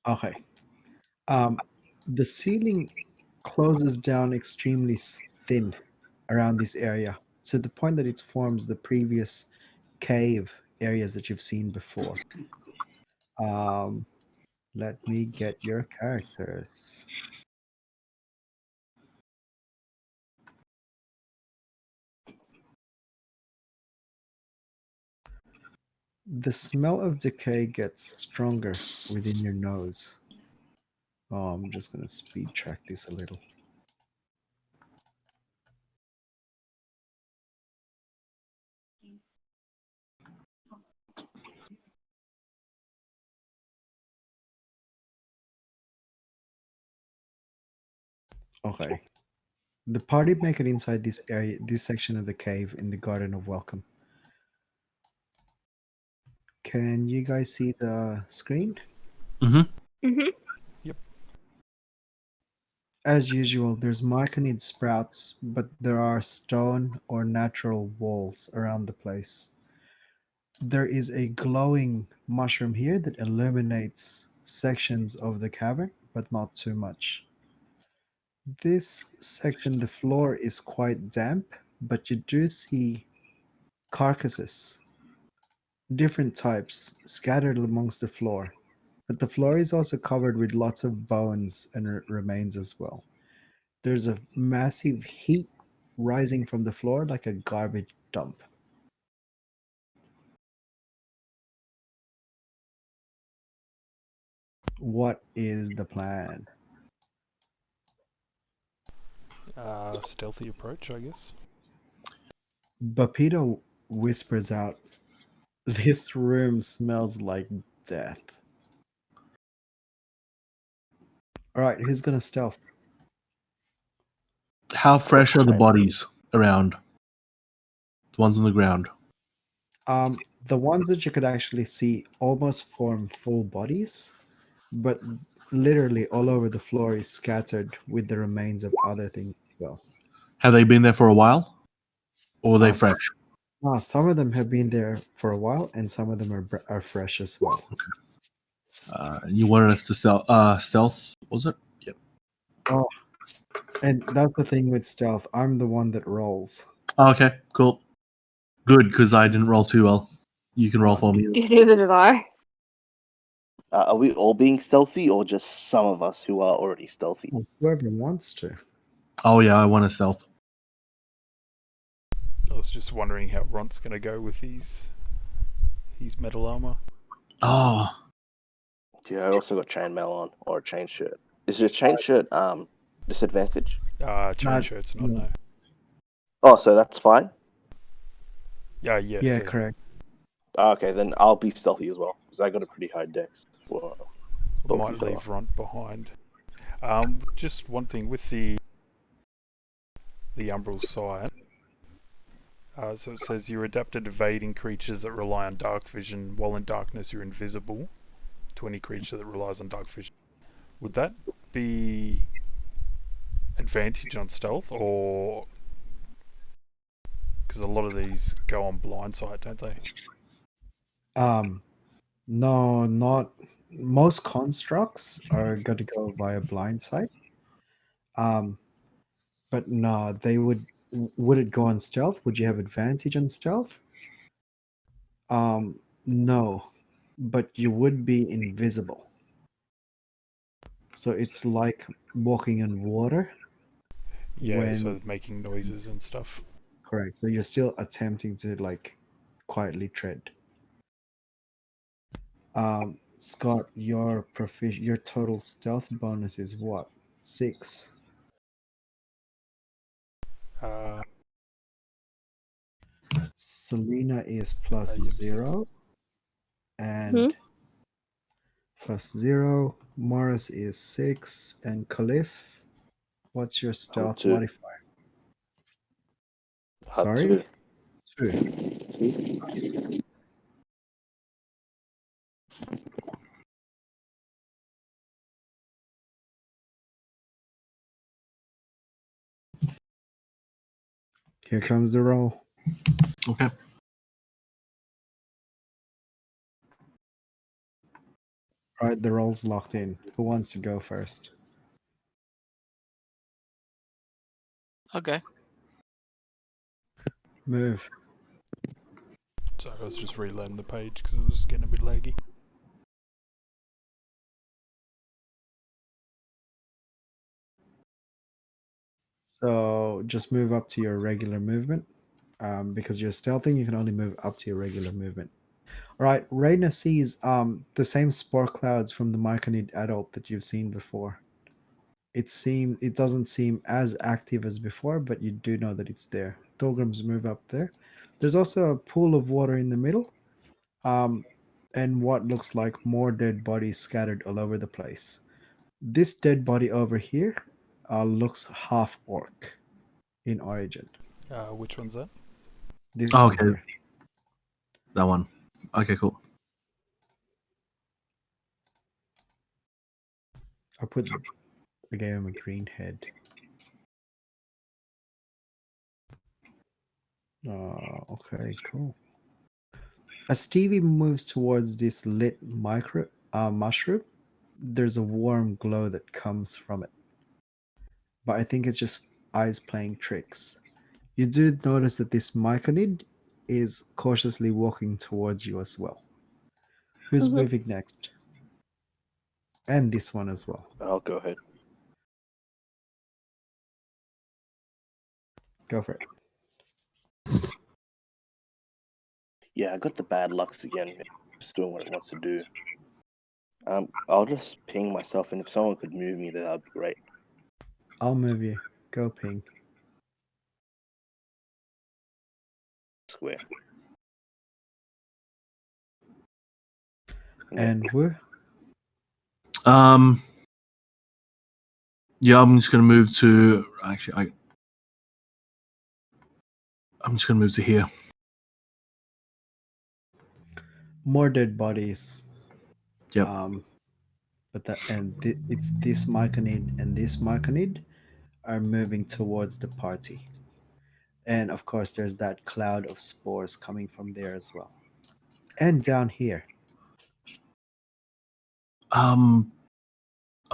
Okay. Um, the ceiling closes down extremely thin around this area to the point that it forms the previous cave areas that you've seen before. Um, Let me get your characters. The smell of decay gets stronger within your nose. Oh, I'm just gonna speed track this a little. Okay. The party make it inside this area, this section of the cave in the Garden of Welcome. Can you guys see the screen? Mhm. As usual, there's myconid sprouts, but there are stone or natural walls around the place. There is a glowing mushroom here that illuminates sections of the cavern, but not too much. This section, the floor is quite damp, but you do see carcasses, different types, scattered amongst the floor. But the floor is also covered with lots of bones and remains as well. There's a massive heat rising from the floor like a garbage dump. What is the plan? Stealthy approach, I guess. Bapito whispers out, "This room smells like death." Alright, who's gonna stealth? How fresh are the Okay. bodies around? The ones on the ground. The ones that you could actually see almost form full bodies, but literally all over the floor is scattered with the remains of other things as well. Have they been there for a while? Or are they Uh, s- fresh? Some of them have been there for a while, and some of them are fresh as well. You wanted us to stealth, was it? Yep. Oh, and that's the thing with stealth. I'm the one that rolls. Oh, okay, cool. Good, because I didn't roll too well. You can roll for me. Neither did I. Are we all being stealthy, or just some of us who are already stealthy? Whoever wants to. Oh yeah, I want a stealth. I was just wondering how Ront's going to go with his metal armor. Oh, Yeah, I also got chainmail on, or a chain shirt. Is your chain shirt disadvantage? Chain Not- shirt's not, no. no. Oh, so that's fine. Yeah, yeah. Yeah, So, correct. Okay, then I'll be stealthy as well, because I got a pretty high dex for we might bulky fella. leave Ront behind. Just one thing with the umbral sign. So it says you're adept at evading creatures that rely on dark vision. While in darkness, you're invisible to any creature that relies on dark vision. Would that be advantage on stealth, or because a lot of these go on blind sight, don't they? No, not most constructs are going to go via blind sight. Um, but no, they would. Would it go on stealth? Would you have advantage on stealth? No, but you would be invisible. So it's like walking on water. Yeah, When so making noises and stuff. correct, so you're still attempting to like quietly tread. Scott, your total stealth bonus is what? 6. Uh, Selena is plus yep, 6. 0 and plus 0. Morris is 6 and Khalif, what's your I'm stealth 2. modifier? 2. Sorry? 2. 2. Here comes the roll. okay. All right, the roll's locked in. Who wants to go first? Okay. Move. So I was just reloading the page because it was getting a bit laggy. So just move up to your regular movement. Because you're stealthing, you can only move up to your regular movement. All right, Raina sees the same spore clouds from the Myconid adult that you've seen before. It doesn't seem as active as before, but you do know that it's there. Pilgrims move up there. There's also a pool of water in the middle, um, and what looks like more dead bodies scattered all over the place. This dead body over here looks half orc in origin. Which one's that? This Oh, one okay. here. That one. Okay, cool. I gave him a green head. Okay, cool. As Stevie moves towards this lit mushroom, there's a warm glow that comes from it. But I think it's just eyes playing tricks. You do notice that this myconid is cautiously walking towards you as well. Who's Mhm. moving next? And this one as well. I'll go ahead. Go for it. Yeah, I got the bad lucks again. It's doing what it wants to do. I'll just ping myself, and if someone could move me, that'd be great. I'll move you. Go ping. Square. And Wu? Yeah, I'm just gonna move to. Actually, I'm just gonna move to here. More dead bodies. Yep. But it's this myconid and this myconid are moving towards the party. And of course, there's that cloud of spores coming from there as well. And down here. Are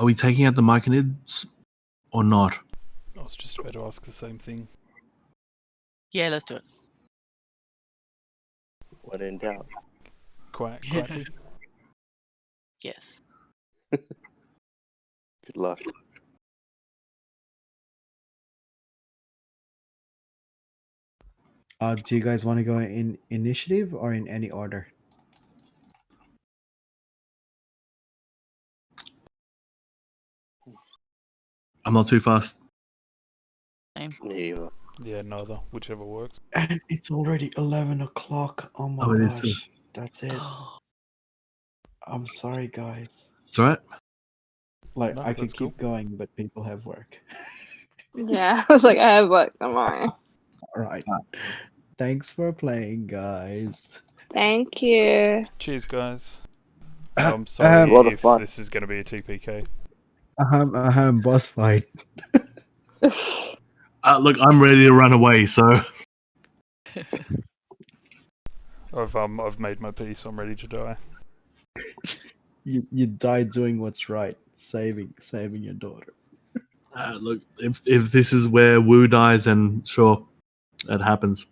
we taking out the myconids or not? I was just about to ask the same thing. Yeah, let's do it. When in doubt. Quietly. Yes. Good luck. Do you guys want to go in initiative or in any order? I'm not too fast. Yeah. Yeah, neither. Whichever works. And it's already 11 o'clock. Oh my Oh, it is too. gosh. That's it. I'm sorry, guys. It's alright. Like, No, I could that's cool. keep going, but people have work. Yeah, I was like, I have work tomorrow. All right. Thanks for playing, guys. Thank you. Cheers, guys. Uh, I'm sorry A lot of if fun. this is going to be a TPK. Boss fight. Look, I'm ready to run away. So I've made my peace. I'm ready to die. You died doing what's right, saving your daughter. look, if this is where Wu dies, then sure, it happens.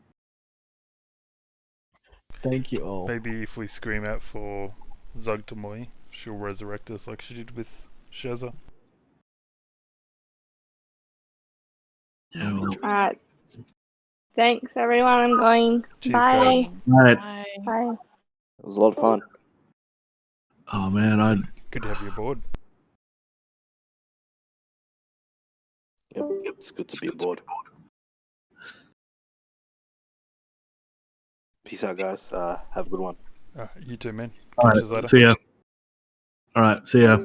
Thank you all. Maybe if we scream out for Zugtamoy, she'll resurrect us like she did with Sheza. Yeah. Well, Alright. Thanks, everyone. I'm going. Cheers, Bye. guys. right. Bye. Bye. It was a lot of fun. Oh man, Good to have you aboard. Yep. It's good to be aboard. Peace out, guys. Have a good one. You too, man. All Catch us right. later. See ya. All right. See ya.